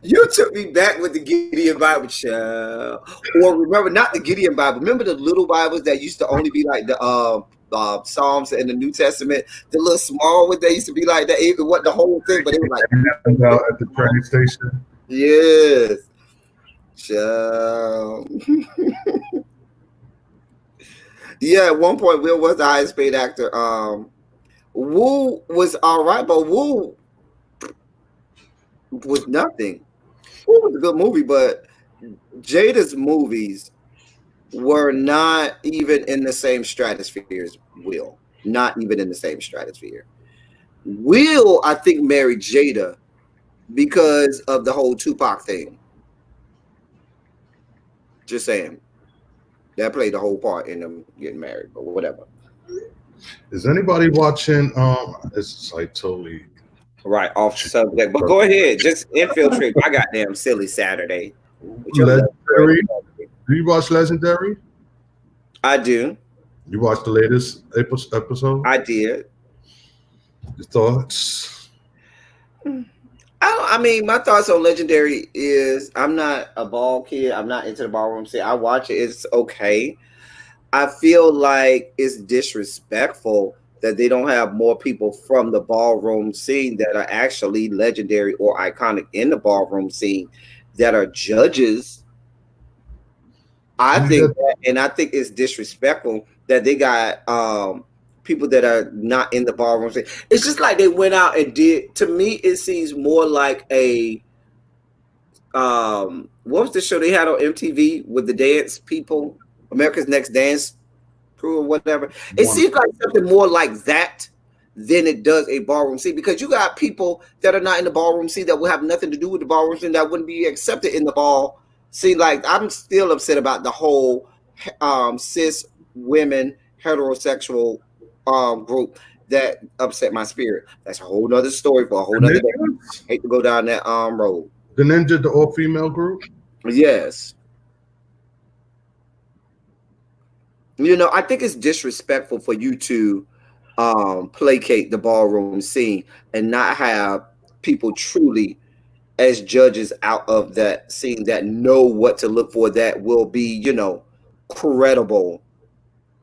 Speaker 1: You took me back with the Gideon Bible, child. Or remember, not the Gideon Bible. Remember the little Bibles that used to only be like the Psalms and the New Testament. The little small ones that used to be like that. It wasn't the whole thing, but it was like
Speaker 2: Out at the train station.
Speaker 1: yes, child. Yeah, at one point Will was the highest paid actor. Wu was all right, but Wu was nothing. Wu was a good movie, but Jada's movies were not even in the same stratosphere as Will. Not even in the same stratosphere. Will, I think, married Jada because of the whole Tupac thing. Just saying. That played the whole part in them getting married, but whatever.
Speaker 2: Is anybody watching? It's like totally.
Speaker 1: Right, off subject. But go ahead, just infiltrate my goddamn silly Saturday. With your
Speaker 2: Legendary. Do you watch Legendary?
Speaker 1: I do.
Speaker 2: You watched the latest episode?
Speaker 1: I did.
Speaker 2: Your thoughts?
Speaker 1: I mean, my thoughts on Legendary is I'm not a ball kid. I'm not into the ballroom scene. I watch it. It's okay. I feel like it's disrespectful that they don't have more people from the ballroom scene that are actually legendary or iconic in the ballroom scene that are judges. I think that, and I think it's disrespectful that they got people that are not in the ballroom scene. It's just like they went out and did. To me, it seems more like a what was the show they had on MTV with the dance people, America's Next Dance Crew or whatever. It seems like something more like that than it does a ballroom scene because you got people that are not in the ballroom scene that will have nothing to do with the ballroom scene that wouldn't be accepted in the ball. See, like I'm still upset about the whole cis women heterosexual group that upset my spirit. That's a whole nother story for a whole nother day. Hate to go down that road.
Speaker 2: The Ninja, the all-female group?
Speaker 1: Yes. I think it's disrespectful for you to placate the ballroom scene and not have people truly as judges out of that scene that know what to look for, that will be, credible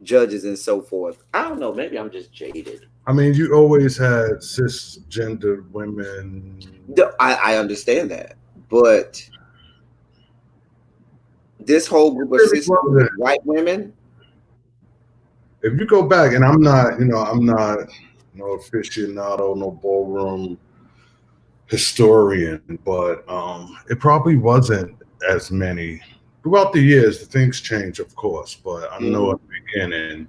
Speaker 1: judges and so forth. I don't know. Maybe I'm just jaded.
Speaker 2: I mean, you always had cisgendered women.
Speaker 1: I understand that, but this whole group of
Speaker 2: Really wasn't.
Speaker 1: cisgendered white women.
Speaker 2: If you go back, and I'm not no aficionado, no ballroom historian, but it probably wasn't as many throughout the years. The things change, of course, but I know
Speaker 1: Mhm.
Speaker 2: at the beginning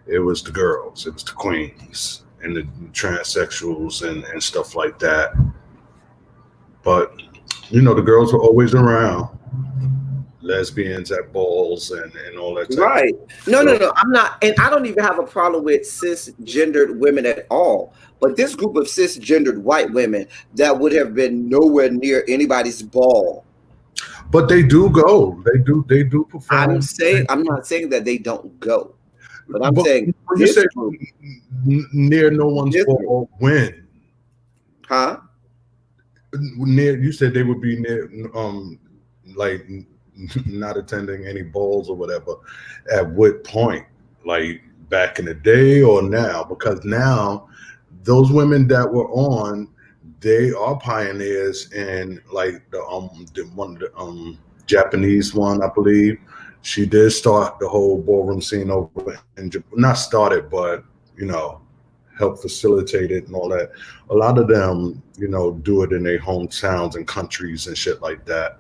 Speaker 2: it was the girls, it was the queens, and the transsexuals and stuff like that. But the girls were always around, lesbians at balls and all that type of
Speaker 1: Right. No, no,
Speaker 2: stuff.
Speaker 1: no. I'm not, and I don't even have a problem with cisgendered women at all. But this group of cisgendered white women that would have been nowhere near anybody's ball.
Speaker 2: But they do go. They do perform.
Speaker 1: I'm not saying that they don't go, but I'm
Speaker 2: But
Speaker 1: saying
Speaker 2: when you
Speaker 1: this
Speaker 2: say
Speaker 1: group,
Speaker 2: near no one's
Speaker 1: this group,
Speaker 2: ball, when
Speaker 1: huh?
Speaker 2: near you said they would be near, like not attending any balls or whatever. At what point? Like back in the day or now? Because now those women that were on, they are pioneers in like the one the Japanese one, I believe. She did start the whole ballroom scene over in Japan. Not started, but you know, help facilitate it and all that. A lot of them, do it in their hometowns and countries and shit like that.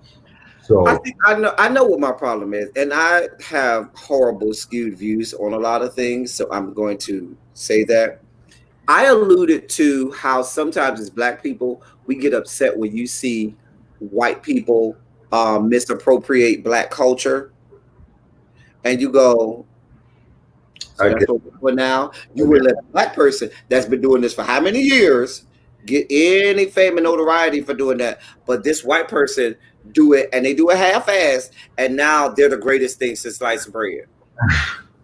Speaker 1: I
Speaker 2: So
Speaker 1: think I know what my problem is, and I have horrible skewed views on a lot of things. So I'm going to say that. I alluded to how sometimes as black people we get upset when you see white people misappropriate black culture, and you go, so
Speaker 2: I
Speaker 1: that's
Speaker 2: get,
Speaker 1: what we're doing now.
Speaker 2: I
Speaker 1: You would
Speaker 2: get.
Speaker 1: let a black person that's been doing this for how many years get any fame and notoriety for doing that, but this white person do it and they do it half-assed, and now they're the greatest thing since sliced bread.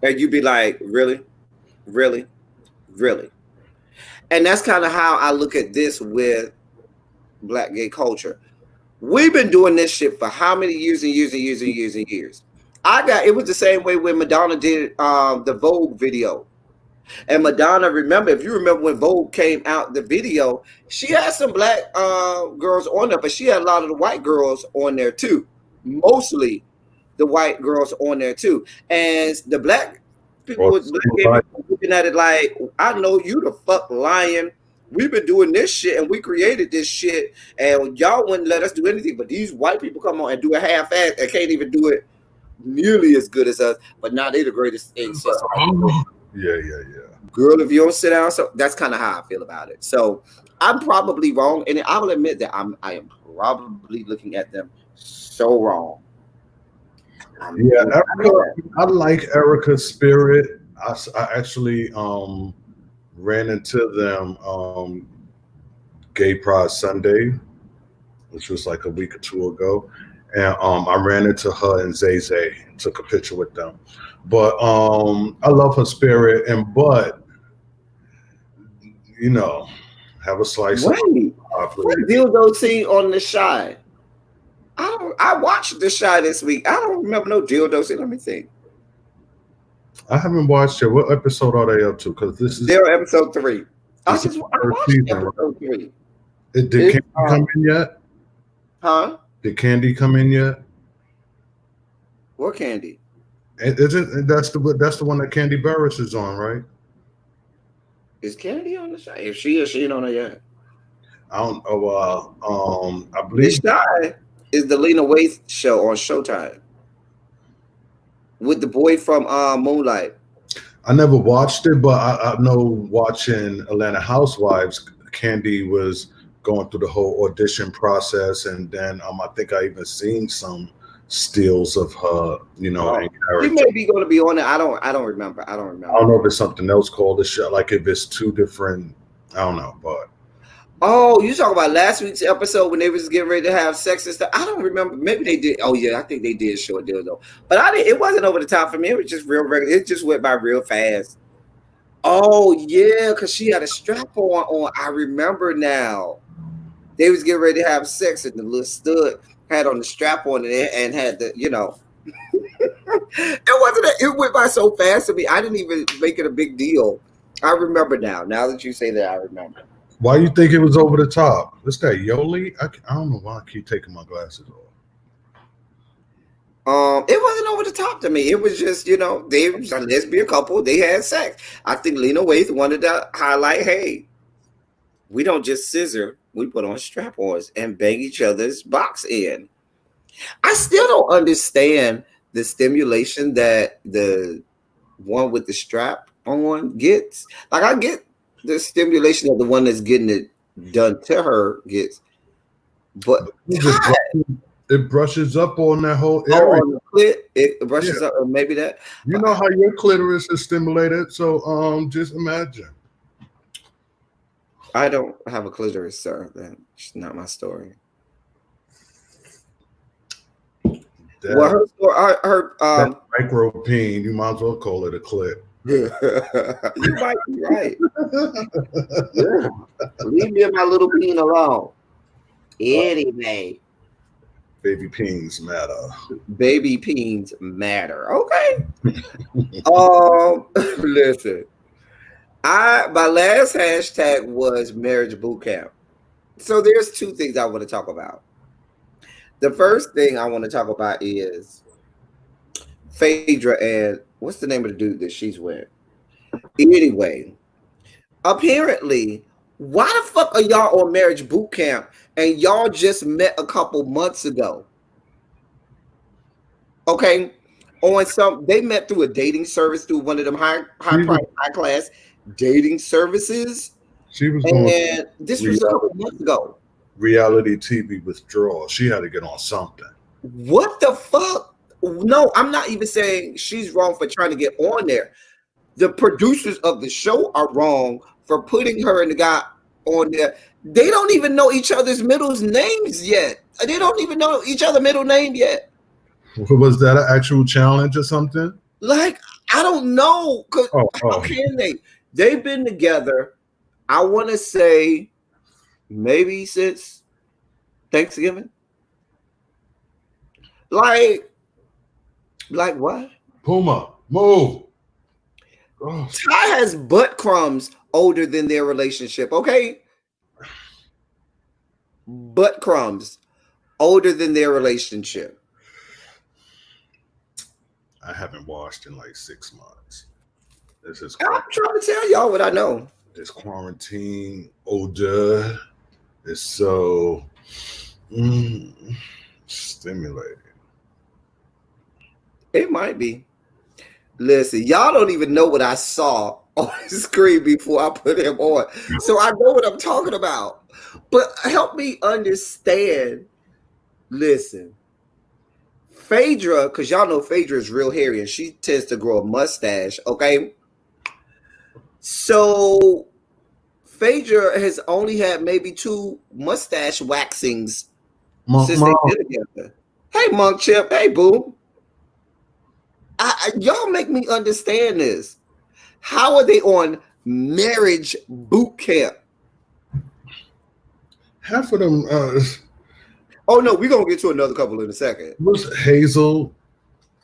Speaker 1: And you be like, really, really, really. And that's kind of how I look at this with black gay culture. We've been doing this shit for how many years and years and years and years and years. It was the same way when Madonna did the Vogue video. And Madonna, remember, if you remember when Vogue came out, the video, she had some black girls on there, but she had a lot of the white girls on there too. Mostly the white girls on there too. And the black people,
Speaker 2: Or
Speaker 1: black gay people were looking at it like, I know you the fuck lying. We've been doing this shit and we created this shit, and y'all wouldn't let us do anything. But these white people come on and do a half ass and can't even do it nearly as good as us. But now they the greatest thing since sliced bread.
Speaker 2: Yeah, yeah, yeah.
Speaker 1: Girl, if you don't sit down, so that's kind of how I feel about it. So I'm probably wrong, and I will admit that I am probably looking at them so wrong. I'm
Speaker 2: Yeah,
Speaker 1: going to admit
Speaker 2: Erica.
Speaker 1: that.
Speaker 2: I like Erica's spirit. I actually ran into them Gay Pride Sunday, which was like a week or two ago, and I ran into her and Zay Zay and took a picture with them. But I love her spirit, and but you know, have a slice of
Speaker 1: Wait,
Speaker 2: pie,
Speaker 1: what
Speaker 2: please.
Speaker 1: dildo scene on the shy? I watched the shy this week. I don't remember no dildo scene. Let me think.
Speaker 2: I haven't watched it. What episode are they up to? Because this is
Speaker 1: Zero episode 3.
Speaker 2: this is
Speaker 1: I
Speaker 2: the first
Speaker 1: watched
Speaker 2: season, right?
Speaker 1: episode 3.
Speaker 2: Did
Speaker 1: It's
Speaker 2: Candy come in yet?
Speaker 1: huh?
Speaker 2: Did Candy come in yet?
Speaker 1: What candy?
Speaker 2: Isn't that's the one that Candy Barris is on, right?
Speaker 1: Is Candy on the shy? If she is, she ain't on it yet.
Speaker 2: I don't. Oh, I
Speaker 1: The
Speaker 2: believe
Speaker 1: Shy is the Lena Waithe show on Showtime with the boy from Moonlight.
Speaker 2: I never watched it, but I know watching Atlanta Housewives, Candy was going through the whole audition process, and then I think I even seen some stills of her, in
Speaker 1: Oh, she
Speaker 2: character.
Speaker 1: may be going to be on it. I don't remember. I don't
Speaker 2: I don't
Speaker 1: remember.
Speaker 2: know if it's something else called the show, like if it's two different. I don't know, but
Speaker 1: Oh, you talking about last week's episode when they was getting ready to have sex and stuff? I don't remember. Maybe they did. Oh yeah, I think they did show a deal though. But I didn't. It wasn't over the top for me. It was just real regular. It just went by real fast. Oh yeah, because she had a strap on. I remember now. They was getting ready to have sex, and the little stud had on the strap on it and had the. It wasn't. It went by so fast to me. I didn't even make it a big deal. I remember now. Now that you say that, I remember.
Speaker 2: Why you think it was over the top? What's that, Yoli? I don't know why I keep taking my glasses off.
Speaker 1: It wasn't over the top to me. It was just, they was a lesbian couple. They had sex. I think Lena Waithe wanted to highlight, hey, we don't just scissor. We put on strap-ons and bang each other's box in. I still don't understand the stimulation that the one with the strap on gets. Like I get the stimulation that the one that's getting it done to her gets, but
Speaker 2: It just it brushes up on that whole
Speaker 1: oh,
Speaker 2: area.
Speaker 1: on the clit, it brushes
Speaker 2: Yeah.
Speaker 1: up, or maybe that.
Speaker 2: You know how your clitoris is stimulated, so just imagine.
Speaker 1: I don't have a clitoris, sir. That's not my story. Well, her story,
Speaker 2: that micro peen, you might as well call it a clit.
Speaker 1: You might be right. Yeah. Leave me and my little peen alone. Anyway.
Speaker 2: Baby peens matter.
Speaker 1: Baby peens matter. Okay. Listen. My last hashtag was marriage boot camp. So there's two things I want to talk about. The first thing I want to talk about is Phaedra and what's the name of the dude that she's with? Anyway, apparently, why the fuck are y'all on marriage boot camp and y'all just met a couple months ago? Okay, they met through a dating service through one of them high class dating services.
Speaker 2: She was
Speaker 1: and this was a couple months ago.
Speaker 2: Reality TV withdrawal. She had to get on something.
Speaker 1: What the fuck? No, I'm not even saying she's wrong for trying to get on there. The producers of the show are wrong for putting her and the guy on there. They don't even know each other's middle names yet. They don't even know each other's middle name yet.
Speaker 2: Was that an actual challenge or something?
Speaker 1: Like, I don't know. How can they? They've been together, I want to say, maybe since Thanksgiving. Like what?
Speaker 2: Puma, move.
Speaker 1: Ty has butt crumbs older than their relationship, okay? Butt crumbs older than their relationship.
Speaker 2: I haven't washed in like 6 months. This is.
Speaker 1: I'm trying to tell y'all what I know.
Speaker 2: This quarantine odor is so stimulating.
Speaker 1: It might be. Listen, y'all don't even know what I saw on the screen before I put him on. So I know what I'm talking about. But help me understand. Listen, Phaedra, because y'all know Phaedra is real hairy and she tends to grow a mustache, okay? So Phaedra has only had maybe 2 mustache waxings since they've been together. Hey, Monk Chip. Hey, boo. Y'all make me understand this. How are they on marriage boot camp?
Speaker 2: Half of them.
Speaker 1: Oh no, we're gonna get to another couple in a second.
Speaker 2: Was Hazel?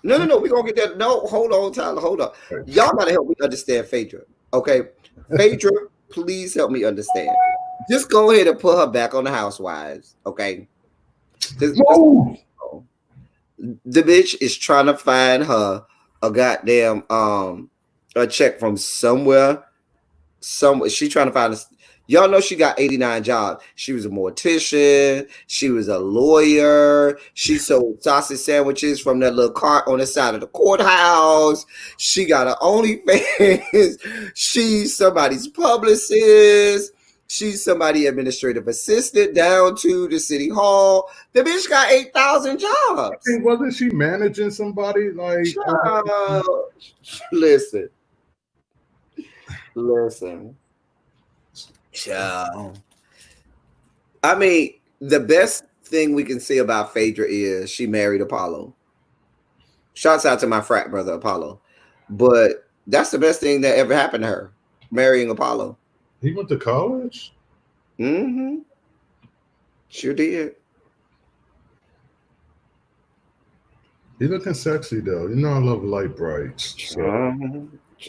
Speaker 1: No, we're gonna get that. No, hold on, Tyler, hold on. Y'all gotta help me understand Phaedra. Okay, Phaedra, please help me understand. Just go ahead and put her back on the Housewives. Okay. The bitch is trying to find her a goddamn a check from somewhere. She trying to find y'all know she got 89 jobs. She was a mortician, she was a lawyer, she sold sausage sandwiches from that little cart on the side of the courthouse. She got her OnlyFans. She's somebody's publicist. She's somebody administrative assistant down to the city hall. The bitch got 8,000 jobs.
Speaker 2: Wasn't she managing somebody like?
Speaker 1: Listen. Child. I mean, the best thing we can say about Phaedra is she married Apollo. Shouts out to my frat brother Apollo. But that's the best thing that ever happened to her, marrying Apollo.
Speaker 2: He went to college?
Speaker 1: Mm-hmm. Sure did.
Speaker 2: He looking sexy though. You know I love light brights. So
Speaker 1: Uh-huh.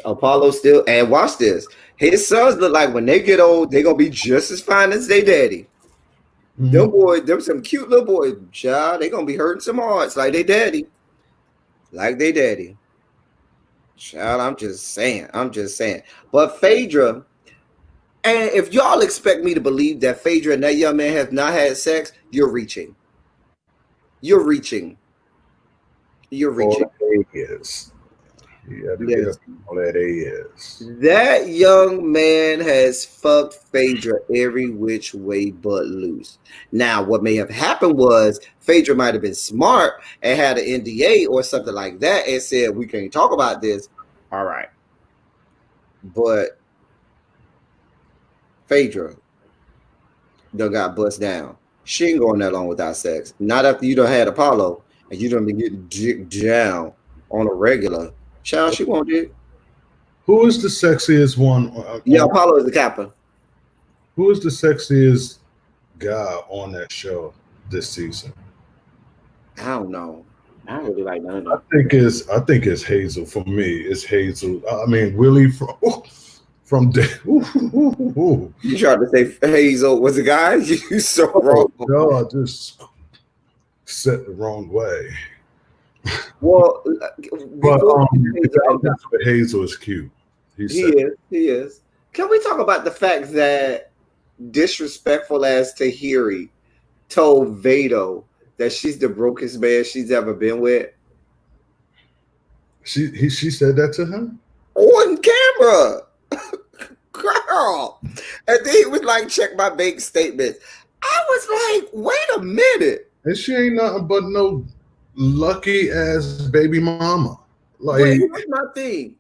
Speaker 1: Apollo still, and watch this. His sons look like when they get old, they gonna be just as fine as their daddy. Them
Speaker 2: mhm.
Speaker 1: boys, them some cute little boys, child. They gonna be hurting some hearts like they daddy, like they daddy. Child, I'm just saying. I'm just saying. But Phaedra, and if y'all expect me to believe that Phaedra and that young man have not had sex, you're reaching. You're reaching. You're
Speaker 2: All
Speaker 1: reaching.
Speaker 2: that is. You got to get
Speaker 1: Listen,
Speaker 2: all that is.
Speaker 1: that young man has fucked Phaedra every which way but loose. Now, what may have happened was Phaedra might have been smart and had an NDA or something like that and said, we can't talk about this. All right. But Phaedra done got bust down. She ain't going that long without sex. Not after you done had Apollo and you done been getting dick down on a regular. Child, she won't do it.
Speaker 2: Who is the sexiest one
Speaker 1: Yeah,
Speaker 2: on?
Speaker 1: Apollo is the capper.
Speaker 2: Who is the sexiest guy on that show this season?
Speaker 1: I don't know. I don't really like none of
Speaker 2: I
Speaker 1: them.
Speaker 2: think it's Hazel for me. It's Hazel. I mean Willie from day.
Speaker 1: You tried to say Hazel was a guy? You so
Speaker 2: Oh
Speaker 1: wrong.
Speaker 2: no, I just said the wrong way.
Speaker 1: Well,
Speaker 2: But
Speaker 1: before
Speaker 2: the
Speaker 1: Hazel
Speaker 2: guy
Speaker 1: and
Speaker 2: that's with Hazel is cute. He
Speaker 1: he
Speaker 2: said
Speaker 1: is, he is. Can we talk about the fact that disrespectful as Tahiri told Vado that she's the brokest man she's ever been with
Speaker 2: she said that to him.
Speaker 1: on camera? Girl. And then he was like, check my bank statements. I was like, wait a minute.
Speaker 2: And she ain't nothing but no lucky ass baby mama. Like
Speaker 1: But here's my thing.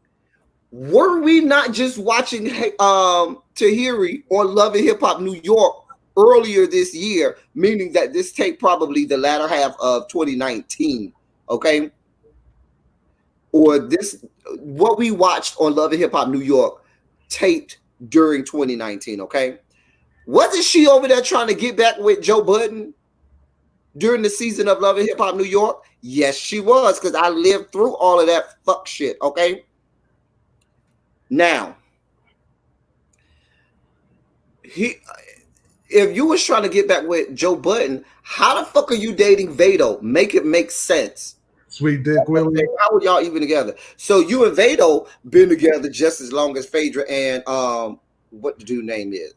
Speaker 1: Were we not just watching Tahiri on Love and Hip Hop New York earlier this year, meaning that this tape probably the latter half of 2019, okay? Or this what we watched on Love and Hip Hop New York taped during 2019, okay? Wasn't she over there trying to get back with Joe Budden during the season of Love and Hip Hop New York? Yes, she was, because I lived through all of that fuck shit, okay? Now, he if you was trying to get back with Joe Budden, how the fuck are you dating Vado? Make it make sense.
Speaker 2: Sweet Dick Willie.
Speaker 1: How were y'all even together? So you and Vado been together just as long as Phaedra and what the dude name is.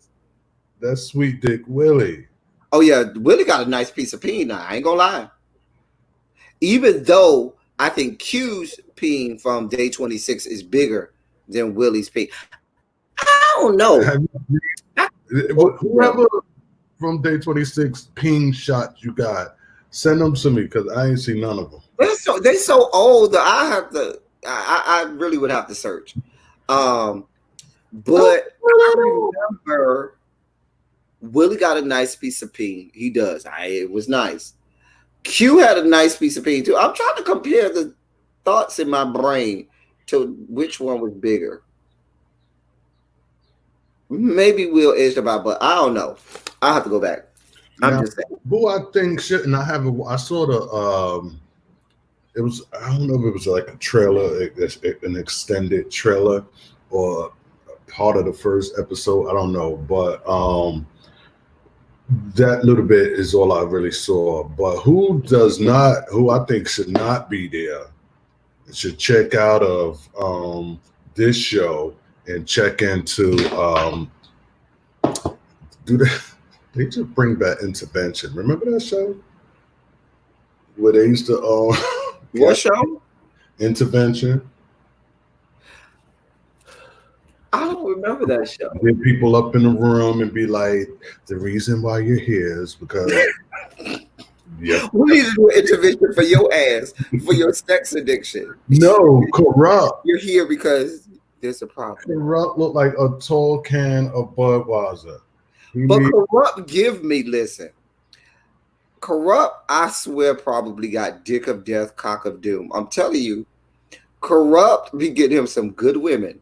Speaker 2: That's Sweet Dick Willie.
Speaker 1: Oh yeah, Willie got a nice piece of peen now. I ain't gonna lie. Even though I think Q's peen from day 26 is bigger than Willie's peen. I don't know.
Speaker 2: Whoever from day 26 ping shots you got, send them to me because I ain't seen none of them.
Speaker 1: They so old that I have to. I really would have to search. But I remember Willie got a nice piece of peen. He does. It was nice. Q had a nice piece of peen too. I'm trying to compare the thoughts in my brain to which one was bigger. Maybe we'll edge about, but I don't know. I'll have to go back. I'm just saying.
Speaker 2: Who I think shouldn't I have I saw the it was I don't know if it was like a trailer, an extended trailer or part of the first episode. I don't know, but that little bit is all I really saw. But who I think should not be there, should check out of this show and check into do they just bring back Intervention. Remember that show? Where they used to
Speaker 1: What show?
Speaker 2: Intervention.
Speaker 1: I don't remember that show.
Speaker 2: Get people up in the room and be like, the reason why you're here is because yeah.
Speaker 1: We need to do an intervention for your ass, for your sex addiction.
Speaker 2: No, Corrupt.
Speaker 1: You're here because there's a problem.
Speaker 2: Corrupt looked like a tall can of Budweiser.
Speaker 1: But Corrupt listen. Corrupt, I swear, probably got dick of death, cock of doom. I'm telling you, Corrupt be getting him some good women.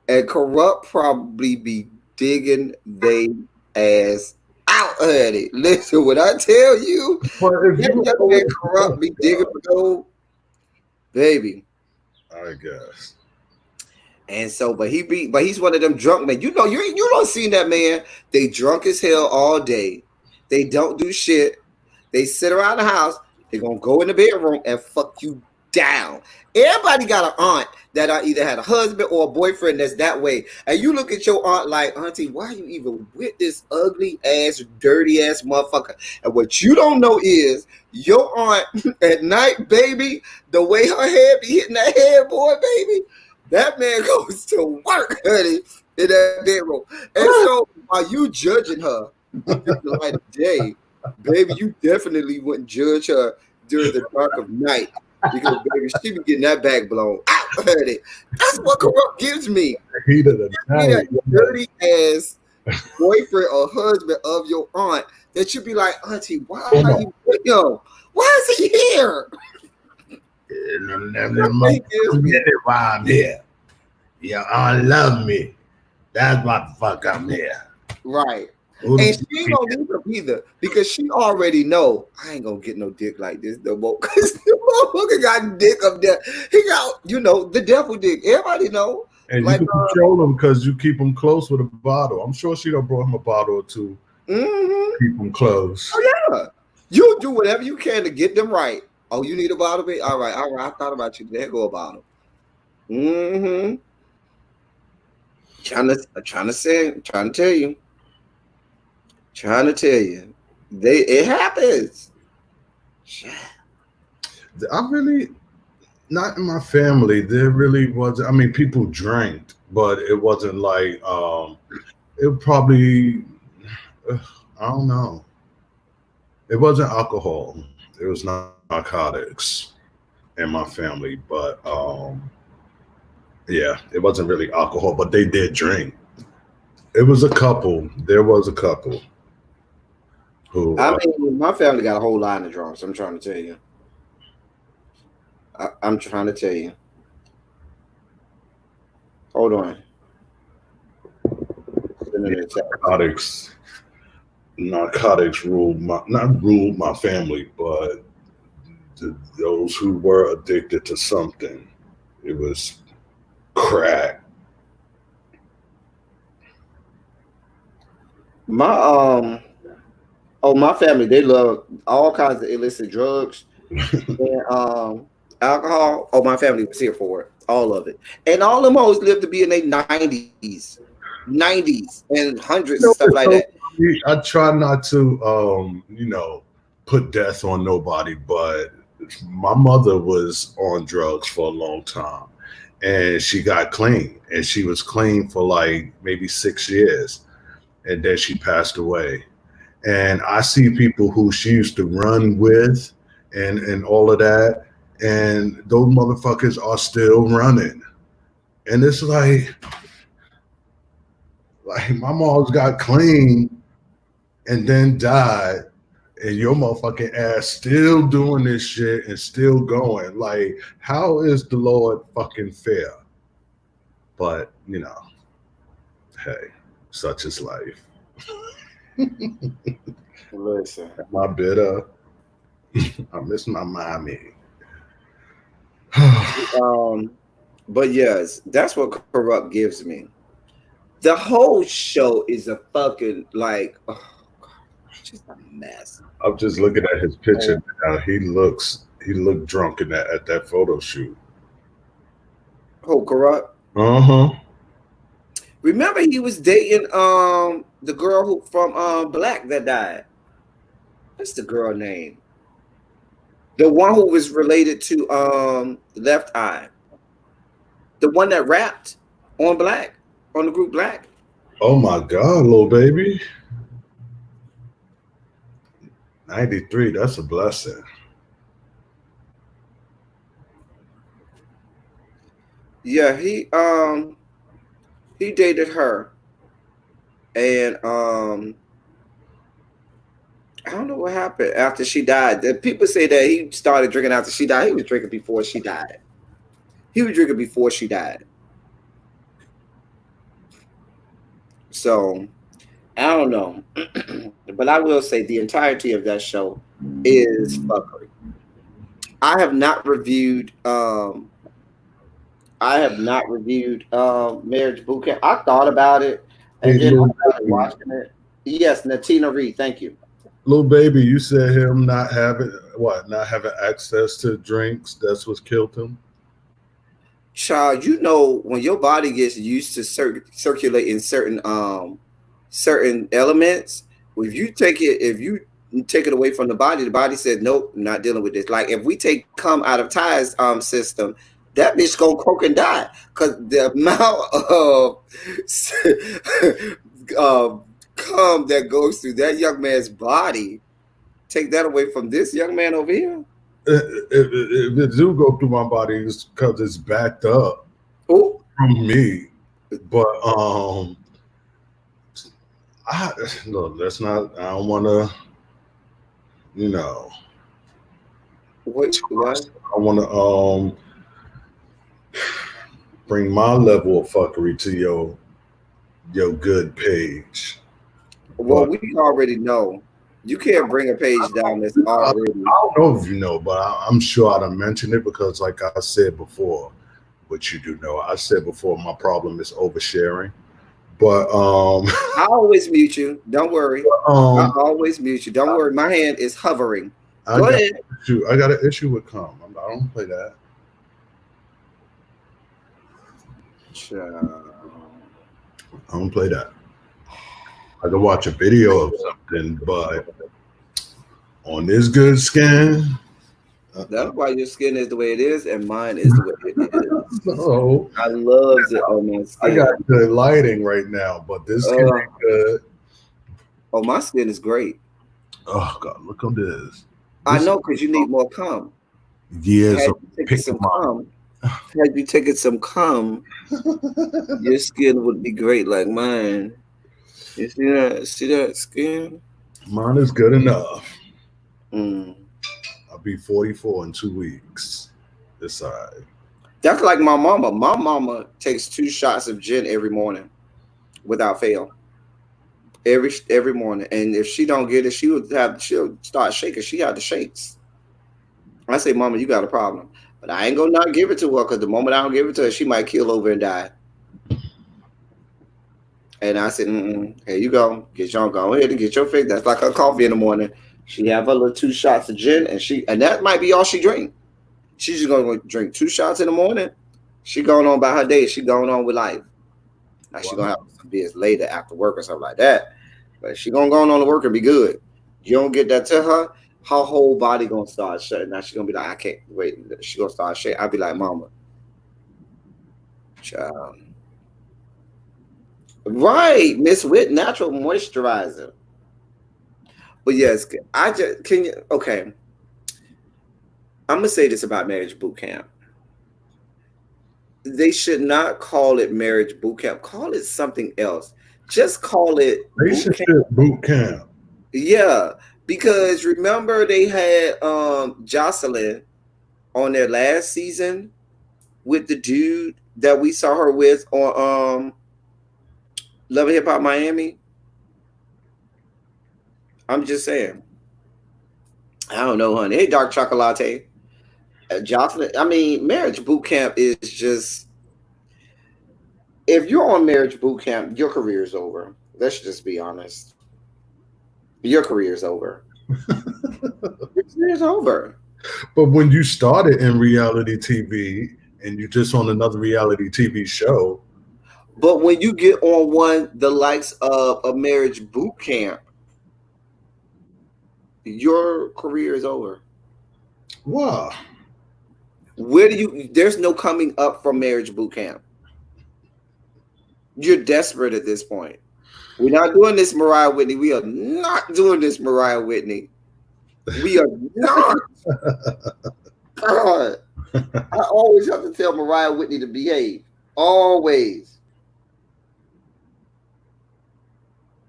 Speaker 1: And Corrupt probably be digging they ass out, honey. Listen, when I tell you,
Speaker 2: But if
Speaker 1: that
Speaker 2: you
Speaker 1: young man corrupt be digging for gold, baby.
Speaker 2: I guess.
Speaker 1: And so, but he's one of them drunk men. You don't see that man. They drunk as hell all day. They don't do shit. They sit around the house. They're gonna go in the bedroom and fuck you down. Everybody got an aunt that either had a husband or a boyfriend that's that way. And you look at your aunt like, Auntie, why are you even with this ugly ass, dirty ass motherfucker? And what you don't know is your aunt at night, baby, the way her head be hitting that headboard, baby, that man goes to work, honey, in that bedroom. And so while you judging her in the light of day, baby, you definitely wouldn't judge her during the dark of night because, baby, she be getting that back blown out, honey. That's what corrupt gives me.
Speaker 2: Heat of the
Speaker 1: Be that
Speaker 2: night.
Speaker 1: dirty ass boyfriend or husband of your aunt that you be like, Auntie, why are
Speaker 2: Come
Speaker 1: you
Speaker 2: on.
Speaker 1: with him? Why is he here? That's what he gives me.
Speaker 2: Why I'm here. Yeah, I love me. That's why the fuck I'm here.
Speaker 1: Right.
Speaker 2: Who
Speaker 1: And
Speaker 2: the
Speaker 1: she ain't gonna leave him either because she already know I ain't gonna get no dick like this no more. Cause the motherfucker got dick up there. He got, the devil dick. Everybody know.
Speaker 2: And you
Speaker 1: Like,
Speaker 2: can control them because you keep them close with a bottle. I'm sure she done brought him a bottle or two. Keep them close.
Speaker 1: Oh yeah. You do whatever you can to get them right. Oh, you need a bottle, baby? All right. I thought about you. There go a bottle. Mm-hmm. Trying to tell you. Trying to tell you. It happens.
Speaker 2: I really, not in my family, there really wasn't. I mean, people drank, but it wasn't like, it probably, I don't know. It wasn't alcohol. It was narcotics in my family, but yeah, it wasn't really alcohol, but they did drink. It was a couple. There was a couple who.
Speaker 1: I mean, my family got a whole line of drunks. I'm trying to tell you. I'm trying to tell you. Hold on.
Speaker 2: Narcotics. Narcotics ruled my not ruled my family, but those who were addicted to something. It was crack.
Speaker 1: My my family, they love all kinds of illicit drugs and alcohol. Oh, my family was here for it, all of it, and all them hoes lived to be in their nineties and hundreds and
Speaker 2: You know,
Speaker 1: stuff like that.
Speaker 2: I try not to, put death on nobody, but my mother was on drugs for a long time, and she got clean, and she was clean for like maybe 6 years, and then she passed away. And I see people who she used to run with, and all of that, and those motherfuckers are still running, and it's like my mom's got clean and then died, and your motherfucking ass still doing this shit and still going. Like, how is the Lord fucking fair? But hey, such is life.
Speaker 1: Listen,
Speaker 2: Am I bitter? I miss my mommy.
Speaker 1: but yes, that's what corrupt gives me. The whole show is a fucking like, oh, God, just a mess.
Speaker 2: I'm just looking at his picture now. He looked drunk in that at that photo shoot.
Speaker 1: Oh, corrupt.
Speaker 2: Uh-huh.
Speaker 1: Remember, he was dating the girl who from Black that died. What's the girl name? The one who was related to Left Eye. The one that rapped on Black, on the group Black.
Speaker 2: Oh my God, little baby. 93, that's a blessing.
Speaker 1: Yeah, he dated her, and I don't know what happened after she died. The people say that he started drinking after she died. He was drinking before she died. He was drinking before she died. So I don't know, but I will say the entirety of that show is fuckery. I have not reviewed. I have not reviewed Marriage Boot Camp. I thought about it,
Speaker 2: Hey,
Speaker 1: and then I started watching it. Yes, Natina Reed. Thank you.
Speaker 2: little baby, you said him not having what? Not having access to drinks. That's what killed him.
Speaker 1: Child, you know when your body gets used to circulating certain elements, if you take it away from the body said nope, I'm not dealing with this. Like if we take cum out of Ty's system, that bitch gonna croak and die because the amount of um, cum that goes through that young man's body. Take that away from this young man over here.
Speaker 2: If it do go through my body, it's because it's backed up
Speaker 1: Oh,
Speaker 2: from me. But I no, that's not. I don't want to. You know,
Speaker 1: what?
Speaker 2: I want to bring my level of fuckery to your good page.
Speaker 1: Well,
Speaker 2: But
Speaker 1: we already know you can't bring a page down that's
Speaker 2: I
Speaker 1: already.
Speaker 2: don't know if you know, but I'm sure I'd have mentioned it because, like I said before, which you do know, I said before, my problem is oversharing. But
Speaker 1: I always mute you. Don't worry. I
Speaker 2: um,
Speaker 1: always mute you. Don't worry. My hand is hovering.
Speaker 2: I
Speaker 1: Go
Speaker 2: got
Speaker 1: ahead.
Speaker 2: I got an issue with calm. I don't play that.
Speaker 1: Child.
Speaker 2: I don't play that. I can watch a video of something, but on this good skin,
Speaker 1: That's why your skin is the way it is, and mine is the way it is.
Speaker 2: no.
Speaker 1: I loves it on my
Speaker 2: I got
Speaker 1: skin.
Speaker 2: good lighting right now, but this skin
Speaker 1: Uh,
Speaker 2: ain't good.
Speaker 1: oh, my skin is great.
Speaker 2: Oh God, look at this.
Speaker 1: I
Speaker 2: This
Speaker 1: know because you need more cum.
Speaker 2: years
Speaker 1: Had
Speaker 2: of
Speaker 1: you taken
Speaker 2: picking
Speaker 1: some cum, had you taken some cum,
Speaker 2: my.
Speaker 1: your skin would be great like mine. You see that? See that skin?
Speaker 2: Mine is good enough.
Speaker 1: Mm.
Speaker 2: I'll be 44 in 2 weeks. This side.
Speaker 1: That's like my mama. My mama takes 2 shots of gin every morning without fail. Every morning. And if she don't get it, she'll start shaking. She had the shakes. I say, Mama, you got a problem. But I ain't gonna not give it to her because the moment I don't give it to her, she might keel over and die. And I said, here you go. Go ahead and get your fix. That's like her coffee in the morning. She have her little 2 shots of gin and that might be all she drink. She's just gonna drink 2 shots in the morning. She going on by her day. She going on with life. Now she gonna have
Speaker 2: Wow.
Speaker 1: some beers later after work or something like that. But she gonna go on to work and be good. You don't get that to her, her whole body gonna start shutting. Now she gonna be like, I can't wait. She gonna start shaking. I'll be like, Mama, child. Right, Miss Witt, natural moisturizer. But yes, I just can you okay. I'm gonna say this about marriage boot camp. They should not call it marriage boot camp. Call it something else. Just call it boot camp.
Speaker 2: Relationship boot camp.
Speaker 1: Yeah, because remember they had Jocelyn on their last season with the dude that we saw her with on Love and Hip Hop Miami. I'm just saying. I don't know, honey. Hey, Dark Chocolate. Jocelyn. I mean, marriage boot camp is just if you're on marriage boot camp, your career is over. Let's just be honest. Your career is over. Your career is over.
Speaker 2: But when you started in reality TV and you just on another reality TV show,
Speaker 1: But when you get on one the likes of a marriage boot camp, your career is over.
Speaker 2: wow.
Speaker 1: Where do you there's no coming up from marriage boot camp. You're desperate at this point. We're not doing this, Mariah Whitney. We are not doing this, Mariah Whitney. We are not. God. I always have to tell Mariah Whitney to behave. Always.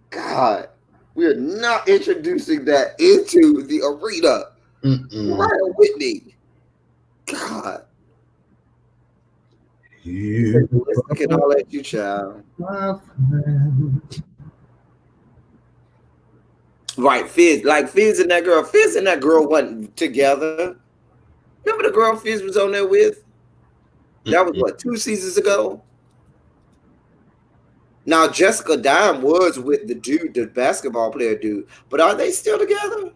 Speaker 1: God. We are not introducing that into the arena.
Speaker 2: Mm-mm.
Speaker 1: Mariah Whitney. God.
Speaker 2: You
Speaker 1: Listen, can I let you, child?
Speaker 2: my friend.
Speaker 1: Right, Fizz, like Fizz and that girl wasn't together. Remember the girl Fizz was on there with? That was
Speaker 2: Mm-mm.
Speaker 1: what, 2 seasons ago? Now Jessica Dime was with the dude, the basketball player dude, but are they still together?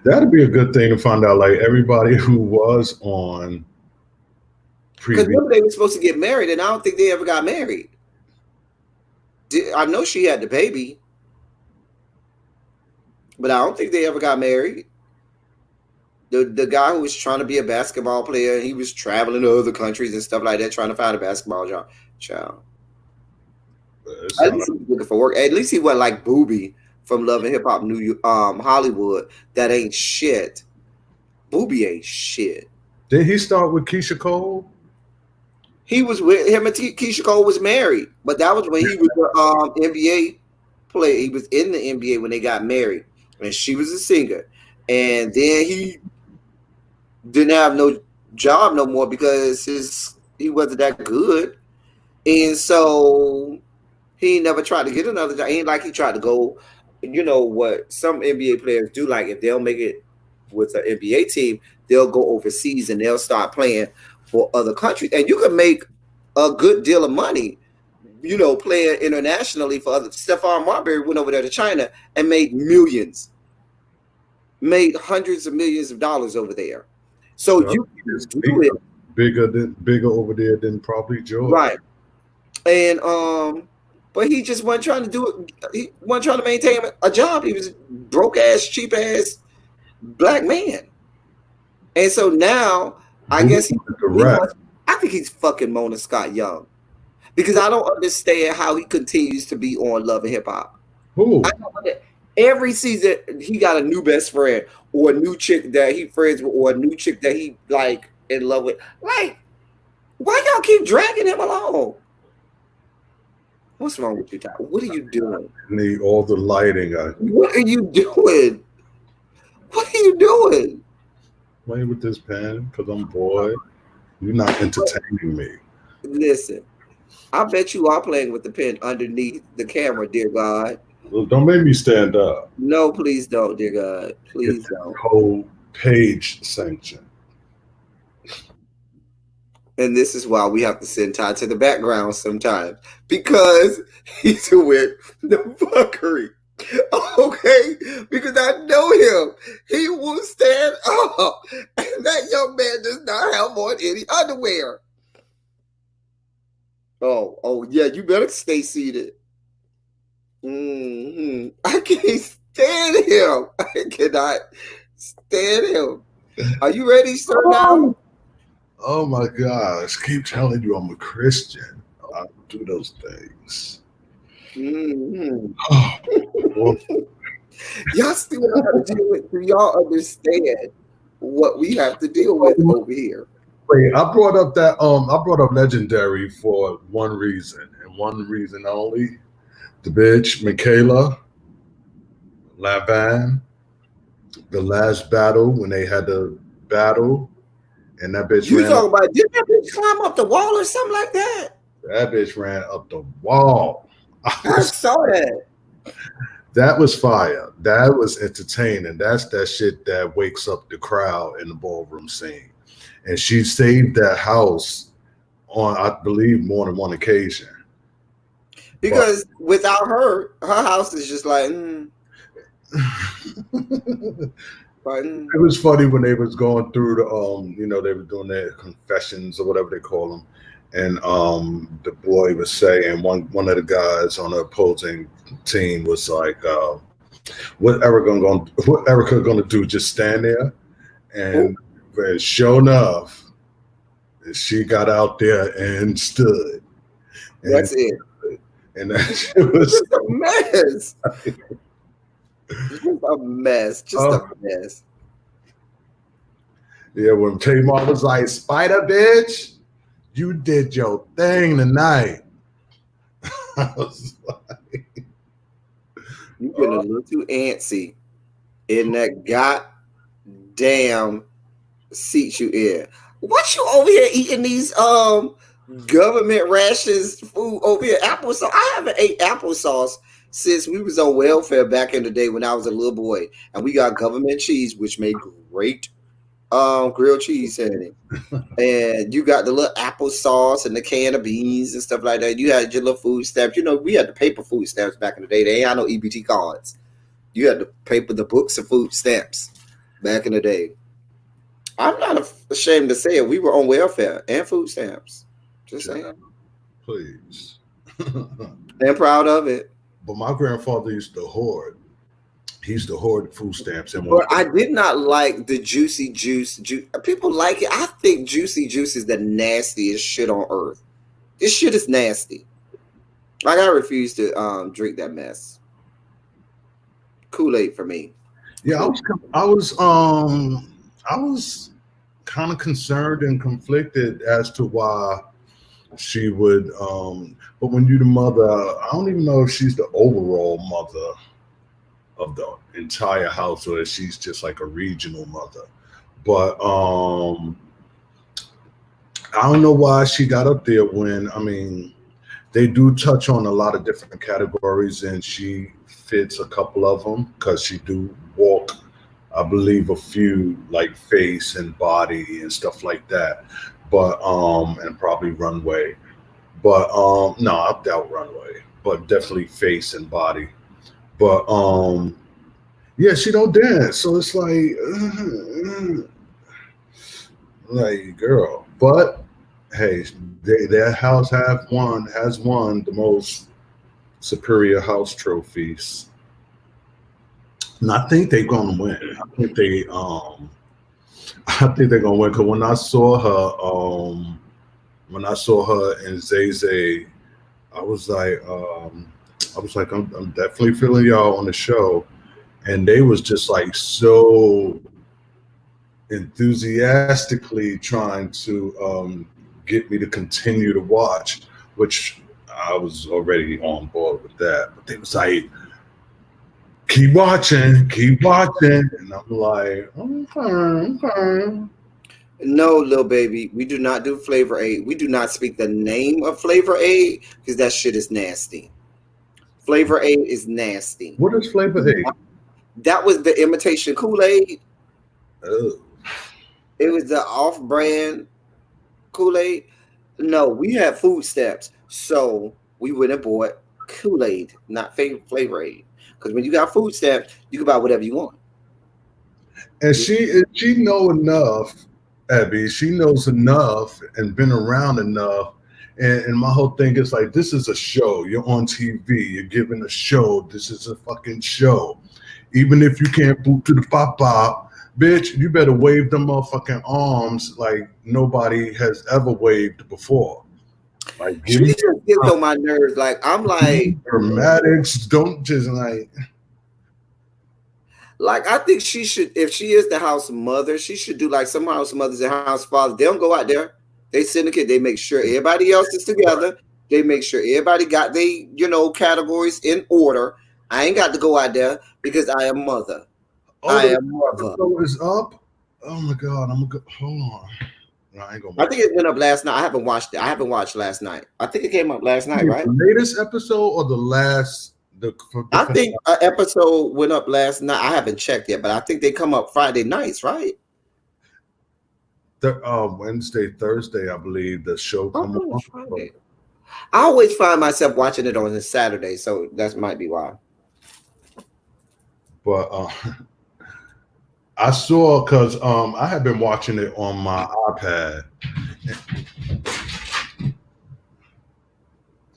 Speaker 2: That'd be a good thing to find out. Like everybody who was on
Speaker 1: Because
Speaker 2: previous.
Speaker 1: remember they were supposed to get married, and I don't think they ever got married. I know she had the baby, but I don't think they ever got married. The guy who was trying to be a basketball player, he was traveling to other countries and stuff like that, trying to find a basketball job. Child.
Speaker 2: It
Speaker 1: At
Speaker 2: sounded
Speaker 1: least he was looking for work. At least he wasn't like Booby from Love and Hip Hop New York, Hollywood. That ain't shit. Booby ain't shit.
Speaker 2: Did he start with Keisha Cole?
Speaker 1: He was with him and Keisha Cole was married, but that was when he was the NBA player. He was in the NBA when they got married, and she was a singer. And then he didn't have no job no more because he wasn't that good, and so he never tried to get another job. Ain't like he tried to go. You know what some NBA players do? Like if they'll make it with an NBA team, they'll go overseas and they'll start playing for other countries, and you can make a good deal of money. You know, playing internationally for other. Stephon Marbury went over there to China and made millions, made hundreds of millions of dollars over there. So
Speaker 2: Uh,
Speaker 1: you
Speaker 2: it's
Speaker 1: can do it
Speaker 2: bigger over there than probably Jordan.
Speaker 1: right, and but he just wasn't trying to do it. He wasn't trying to maintain a job. He was broke ass, cheap ass black man. And so now, I
Speaker 2: Who
Speaker 1: guess
Speaker 2: wanted to
Speaker 1: he
Speaker 2: rap?
Speaker 1: wants. I think he's fucking Mona Scott Young because I don't understand how he continues to be on Love and Hip Hop. I
Speaker 2: Who?
Speaker 1: don't every season he got a new best friend or a new chick that he friends with or a new chick that he like in love with. Like, why y'all keep dragging him along? What's wrong with you, Ty? What are you doing?
Speaker 2: Need all the lighting. I
Speaker 1: What are you doing? What are you doing?
Speaker 2: play with this pen because I'm bored. You're not entertaining me.
Speaker 1: Listen, I bet you are playing with the pen underneath the camera, dear God.
Speaker 2: Well, don't make me stand up.
Speaker 1: No, please don't, dear God.
Speaker 2: Get
Speaker 1: Please
Speaker 2: that
Speaker 1: don't.
Speaker 2: whole page sanction.
Speaker 1: And this is why we have to send Ty to the background sometimes because he's with the fuckery. Okay, because I know him. He will stand up, and that young man does not have on any underwear. Oh, yeah. You better stay seated. I can't stand him. I cannot stand him. Are you ready, sir? Now,
Speaker 2: Oh my gosh. Keep telling you I'm a Christian. I don't do those things.
Speaker 1: hmm
Speaker 2: Oh, well,
Speaker 1: y'all see what I have to deal with? Do y'all understand what we have to deal with over here?
Speaker 2: wait, I brought up Legendary for one reason and one reason only. The bitch, Michaela Lavan, the last battle when they had the battle and that bitch
Speaker 1: You
Speaker 2: ran up
Speaker 1: talking about did that bitch climb up the wall or something like that?
Speaker 2: that bitch ran up the wall.
Speaker 1: I saw that.
Speaker 2: That was fire. That was entertaining. That's that shit that wakes up the crowd in the ballroom scene. And she saved that house on, I believe, more than one occasion. But
Speaker 1: Because without her, her house is just like,
Speaker 2: it
Speaker 1: like,
Speaker 2: was funny when they was going through the they were doing their confessions or whatever they call them. And the boy was saying one of the guys on the opposing team was like, what Erica gonna do? Just stand there?
Speaker 1: oh,
Speaker 2: And sure enough, she got out there and stood, and
Speaker 1: that's it.
Speaker 2: and that shit was
Speaker 1: Just a mess. Just a mess. Just a
Speaker 2: oh
Speaker 1: mess.
Speaker 2: yeah. When Tamar was like, "Spider bitch, you did your thing tonight." I was like,
Speaker 1: You getting a little too antsy in that goddamn seat you in. What you over here eating these government rations food over here? Applesauce. I haven't ate applesauce since we was on welfare back in the day when I was a little boy, and we got government cheese, which made great grilled cheese sandwich. And you got the little apple sauce and the can of beans and stuff like that. You had your little food stamps. You know, we had the paper food stamps back in the day. They ain't had no EBT cards. You had the paper, the books of food stamps back in the day. I'm not ashamed to say it. We were on welfare and food stamps. Just saying.
Speaker 2: Child, please.
Speaker 1: And proud of it.
Speaker 2: But my grandfather used to hoard. He used to hoard food stamps. And
Speaker 1: But I did not like the juicy juice. People like it. I think juicy juice is the nastiest shit on earth. This shit is nasty. Like I refuse to drink that mess. Kool-Aid for me.
Speaker 2: yeah, I was kind of concerned and conflicted as to why she would but when you're the mother, I don't even know if she's the overall mother of the entire house or if she's just like a regional mother. But I don't know why she got up there when, I mean, they do touch on a lot of different categories and she fits a couple of them because she do walk, I believe, a few like face and body and stuff like that. But and probably runway. But no, I doubt runway, but definitely face and body. But yeah, she don't dance. So it's like girl. But hey, their house has won the most superior house trophies. And I think they're gonna win. I think they're gonna win because when I saw her and Zay Zay, I was like, I'm definitely feeling y'all on the show, and they was just like so enthusiastically trying to get me to continue to watch, which I was already on board with that. But they was like, keep watching, and I'm like, okay.
Speaker 1: No, little baby, we do not do Flavor Aid. We do not speak the name of Flavor Aid because that shit is nasty. Flavor Aid is nasty.
Speaker 2: What is Flavor Aid?
Speaker 1: That was the imitation Kool-Aid.
Speaker 2: Oh,
Speaker 1: It was the off-brand Kool-Aid. No, we had food stamps, so we went and bought Kool-Aid, not Flavor Aid. Because when you got food stamps, you can buy whatever you want.
Speaker 2: and she know enough, Abby. She knows enough and been around enough. And my whole thing is like, this is a show. You're on TV. You're giving a show. This is a fucking show. Even if you can't boot to the pop, bitch, you better wave them motherfucking arms like nobody has ever waved before. Like,
Speaker 1: She just gets on my nerves. Like I'm like
Speaker 2: dramatics. Don't just
Speaker 1: like I think she should, if she is the house mother, she should do like some house mothers and house fathers. They don't go out there. They syndicate. They make sure everybody else is together. They make sure everybody got they, categories in order. I ain't got to go out there because I am mother.
Speaker 2: Oh,
Speaker 1: I
Speaker 2: the
Speaker 1: am mother.
Speaker 2: episode is up. Oh my god, I'm gonna go. Hold on. No, I ain't gonna.
Speaker 1: I think it went up last night. I haven't watched it. I haven't watched last night. I think it came up last night, right?
Speaker 2: The latest episode or the last?
Speaker 1: I think an episode went up last night. I haven't checked yet, but I think they come up Friday nights, right?
Speaker 2: Wednesday, Thursday, I believe the show come
Speaker 1: Oh,
Speaker 2: up.
Speaker 1: Friday. I always find myself watching it on a Saturday, so that might be why.
Speaker 2: But I saw because I had been watching it on my iPad.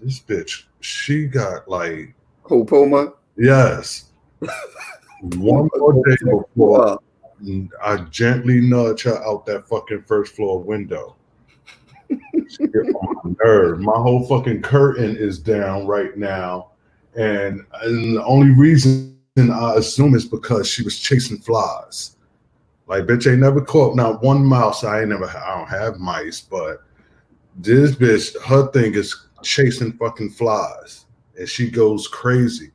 Speaker 2: This bitch, she got like
Speaker 1: Who, Puma?
Speaker 2: yes. One more day before I gently nudge her out that fucking first floor window. She get on my nerve. My whole fucking curtain is down right now, and the only reason I assume is because she was chasing flies. Like, bitch, ain't never caught not one mouse. I don't have mice, but this bitch, her thing is chasing fucking flies, and she goes crazy.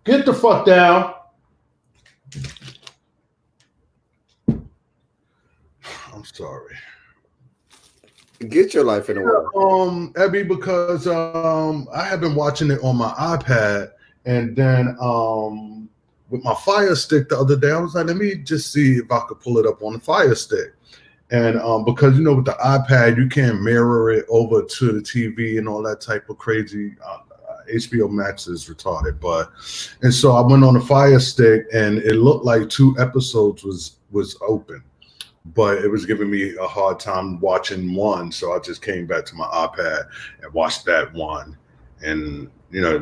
Speaker 2: Get the fuck down. I'm sorry.
Speaker 1: Get your life in order.
Speaker 2: Abby, because I have been watching it on my iPad, And then with my Fire Stick the other day, I was like, let me just see if I could pull it up on the Fire Stick. And because with the iPad, you can't mirror it over to the TV and all that type of crazy. HBO Max is retarded, and so I went on the Fire Stick, and it looked like 2 episodes was open, but it was giving me a hard time watching one, so I just came back to my iPad and watched that one. And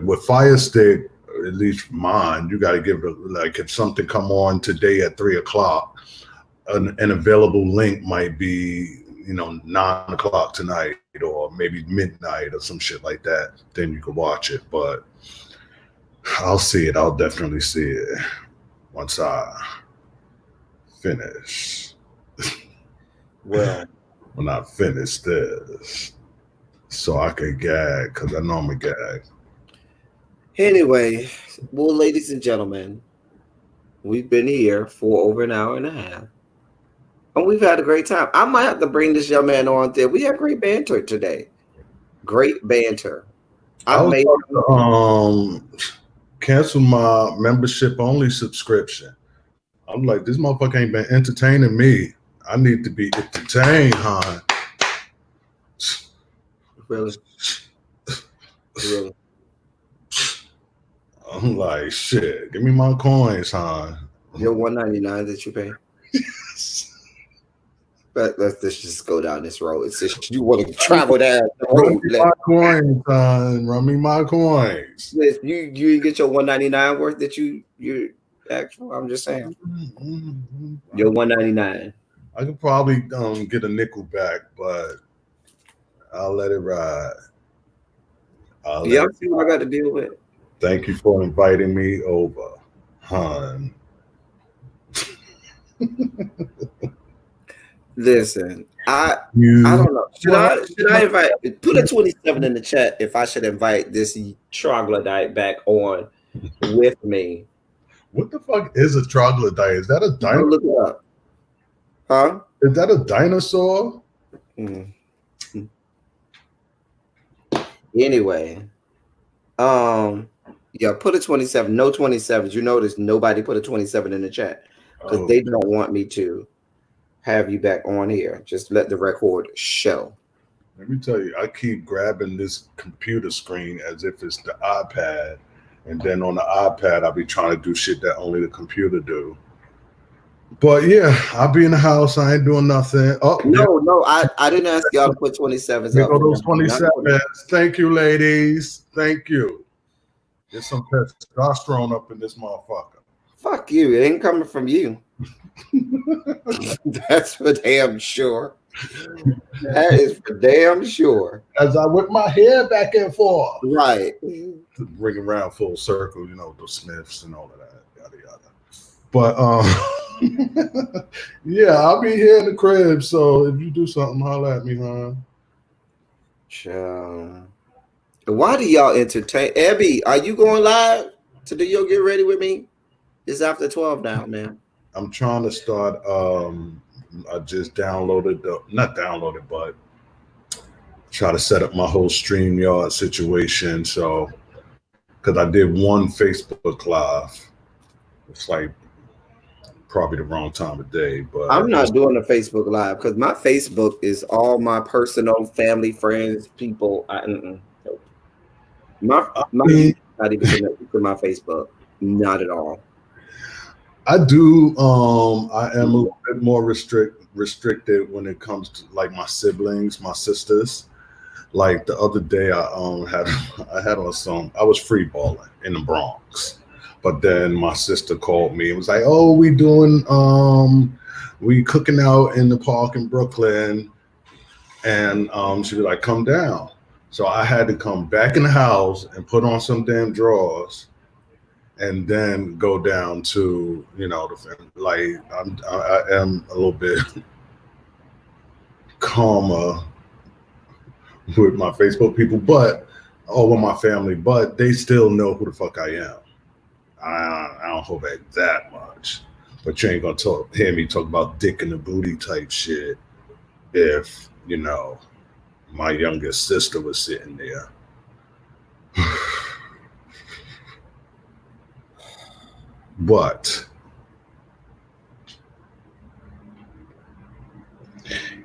Speaker 2: with Fire Stick, at least mine, you got to give it like if something come on today at 3 o'clock, an available link might be 9 o'clock tonight or maybe midnight or some shit like that. Then you can watch it. But I'll see it. I'll definitely see it once I finish.
Speaker 1: Well,
Speaker 2: when I finish this, so I can gag because I know I'm a gag.
Speaker 1: anyway, well, ladies and gentlemen, we've been here for over an hour and a half. And we've had a great time. I might have to bring this young man on there. We had great banter today. Great banter.
Speaker 2: I was about to cancel my membership only subscription. I'm like, this motherfucker ain't been entertaining me. I need to be entertained, hon.
Speaker 1: Really? Really?
Speaker 2: I'm like, shit, give me my coins, hon.
Speaker 1: Your $1.99 that you pay? But let's just go down this road. It's just you want to travel down the road.
Speaker 2: My coins, son. Run me my coins.
Speaker 1: You get your $1.99 worth that you actual. I'm just saying. Your $1.99.
Speaker 2: I could probably get a nickel back, but I'll let it ride.
Speaker 1: Yeah, see what I got to deal with.
Speaker 2: Thank you for inviting me over, hon.
Speaker 1: Listen, I don't know. Should I invite? Put a 27 in the chat if I should invite this troglodyte back on with me.
Speaker 2: What the fuck is a troglodyte? Is that a dinosaur?
Speaker 1: Look it up. Huh?
Speaker 2: Is that a dinosaur?
Speaker 1: Anyway, yeah, put a 27. No 27s. You notice nobody put a 27 in the chat because they don't want me to have you back on here. Just let the record show.
Speaker 2: Let me tell you, I keep grabbing this computer screen as if it's the iPad, and then on the iPad I'll be trying to do shit that only the computer do. But yeah, I'll be in the house. I ain't doing nothing. Oh
Speaker 1: no, I didn't ask y'all to put 27s.
Speaker 2: There go those 27s. Thank you, ladies. Thank you. Get some testosterone up in this motherfucker.
Speaker 1: Fuck you. It ain't coming from you. That's for damn sure. That is for damn sure.
Speaker 2: As I whip my hair back and forth.
Speaker 1: Right.
Speaker 2: To bring around full circle, the Smiths and all of that. Yada yada. But yeah, I'll be here in the crib. So if you do something, holler at me, huh?
Speaker 1: Why do y'all entertain? Abby, are you going live to do your Get Ready With Me? It's after 12 now, man.
Speaker 2: I'm trying to start. I just not downloaded, but try to set up my whole StreamYard situation. So, because I did one Facebook Live, it's like probably the wrong time of day. But
Speaker 1: I'm not doing a Facebook Live because my Facebook is all my personal, family, friends, people. Not even connected to my Facebook. Not at all.
Speaker 2: I do. I am a little bit more restricted when it comes to like my siblings, my sisters. Like the other day, I had on some. I was free balling in the Bronx, but then my sister called me and was like, "Oh, we cooking out in the park in Brooklyn," and she was like, "Come down." So I had to come back in the house and put on some damn drawers. And then go down to I am a little bit calmer with my Facebook people, with my family, but they still know who the fuck I am. I don't hold back that much, but you ain't gonna hear me talk about dick in the booty type shit if my youngest sister was sitting there. But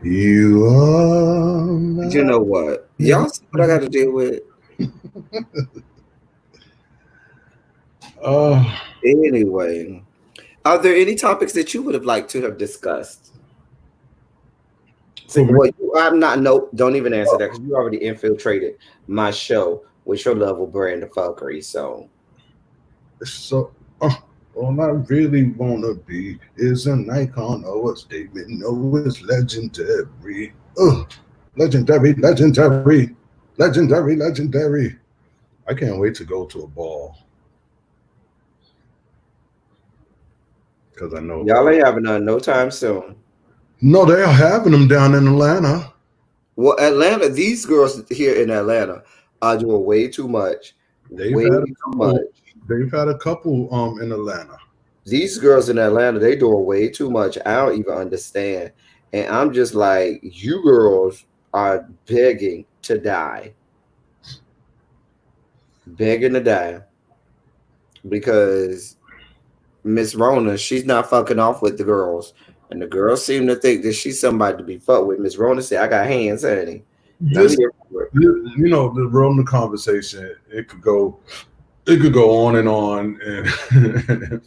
Speaker 2: you are
Speaker 1: You
Speaker 2: not.
Speaker 1: know what? Y'all see what I got to deal with?
Speaker 2: Uh,
Speaker 1: Anyway, are there any topics that you would have liked to have discussed? Say,
Speaker 2: for me,
Speaker 1: well, I'm not. Nope. Don't even answer that because you already infiltrated my show with your level brand of fuckery. So
Speaker 2: so all I really wanna be is an icon or a statement. No, it's legendary. Legendary, legendary, legendary, legendary. I can't wait to go to a ball because I know.
Speaker 1: y'all ain't having none no time soon.
Speaker 2: No, they are having them down in Atlanta.
Speaker 1: Well, Atlanta, these girls here in Atlanta are doing way too much.
Speaker 2: They've
Speaker 1: Way
Speaker 2: had a
Speaker 1: too
Speaker 2: couple.
Speaker 1: much.
Speaker 2: They've had a couple in Atlanta.
Speaker 1: These girls in Atlanta, they doing way too much. I don't even understand. And I'm just like, you girls are begging to die. Begging to die. Because Miss Rona, she's not fucking off with the girls. And the girls seem to think that she's somebody to be fucked with. Miss Rona said, I got hands, honey. And I'm
Speaker 2: This,
Speaker 1: here for it.
Speaker 2: you know, the room, the conversation, it could go on and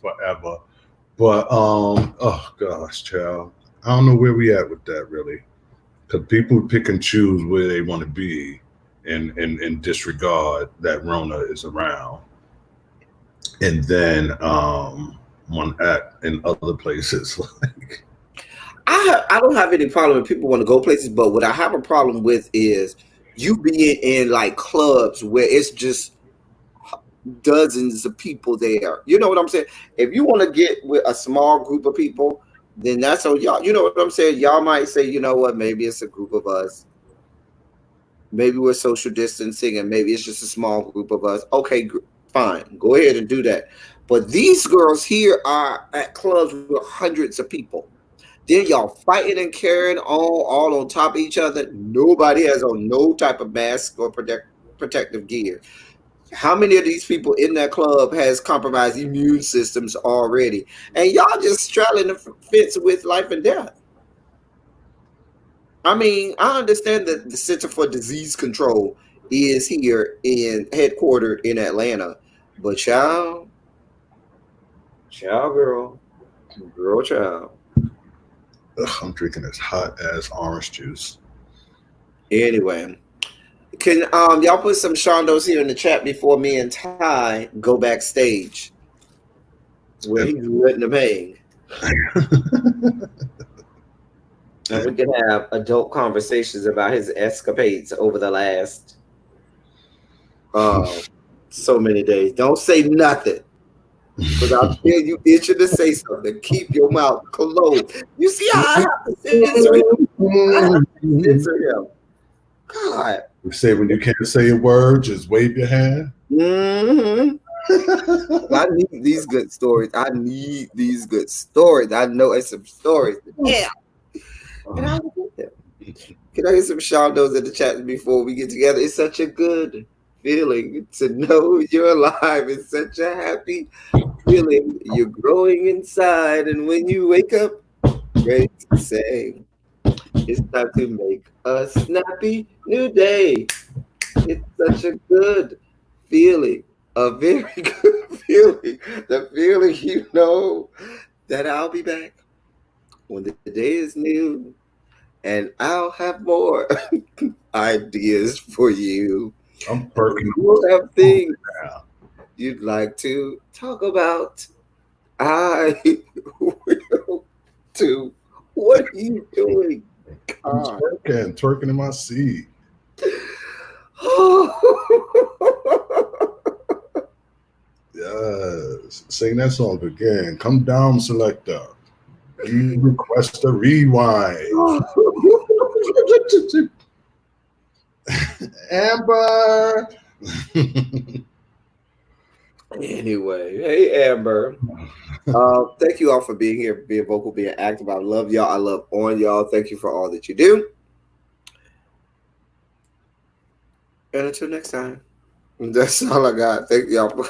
Speaker 2: forever. But oh gosh, child, I don't know where we at with that really, because people pick and choose where they want to be, and disregard that Rona is around, and then one act in other places.
Speaker 1: I don't have any problem if people want to go places, but what I have a problem with is you being in like clubs where it's just dozens of people there. You know what I'm saying? If you want to get with a small group of people, then that's on y'all. You know what I'm saying? Y'all might say, you know what? Maybe it's a group of us. Maybe we're social distancing, and maybe it's just a small group of us. Okay, fine. Go ahead and do that. But these girls here are at clubs with hundreds of people. Then y'all fighting and carrying all on top of each other. Nobody has on no type of mask or protective gear. How many of these people in that club has compromised immune systems already? And y'all just straddling the fence with life and death. I mean, I understand that the Center for Disease Control is here in headquartered in Atlanta, but child, girl, child.
Speaker 2: Ugh, I'm drinking this hot ass orange juice.
Speaker 1: Anyway, can y'all put some Shondos here in the chat before me and Ty go backstage where
Speaker 2: And
Speaker 1: he's letting them hang, and we can have adult conversations about his escapades over the last uh so many days. Don't say nothing. Because I feel you itching to say something. Keep your mouth closed. You see how I have to censor him? I have to censor him. God.
Speaker 2: we say when you can't say a word, just wave your hand.
Speaker 1: Mm-hmm. I need these good stories. I need these good stories. I know it's some stories. Yeah. And I will get them. Can I get some Shondos in the chat before we get together? It's such a good feeling to know you're alive. It's such a happy feeling. You're growing inside. And when you wake up, ready to say, it's time to make a snappy new day. It's such a good feeling. A very good feeling. The feeling you know that I'll be back when the day is new and I'll have more ideas for you.
Speaker 2: I'm
Speaker 1: And
Speaker 2: perking
Speaker 1: you'll have
Speaker 2: up
Speaker 1: things
Speaker 2: now.
Speaker 1: you'd like to talk about. I will too. What are you doing?
Speaker 2: I'm
Speaker 1: God.
Speaker 2: twerking in my seat. Yes, sing that song again. Come down, selector. You request a rewind. Amber.
Speaker 1: Anyway, hey Amber. Thank you all for being here, being vocal, being active. I love y'all. I love on y'all. Thank you for all that you do. And until next time, that's all I got. Thank y'all.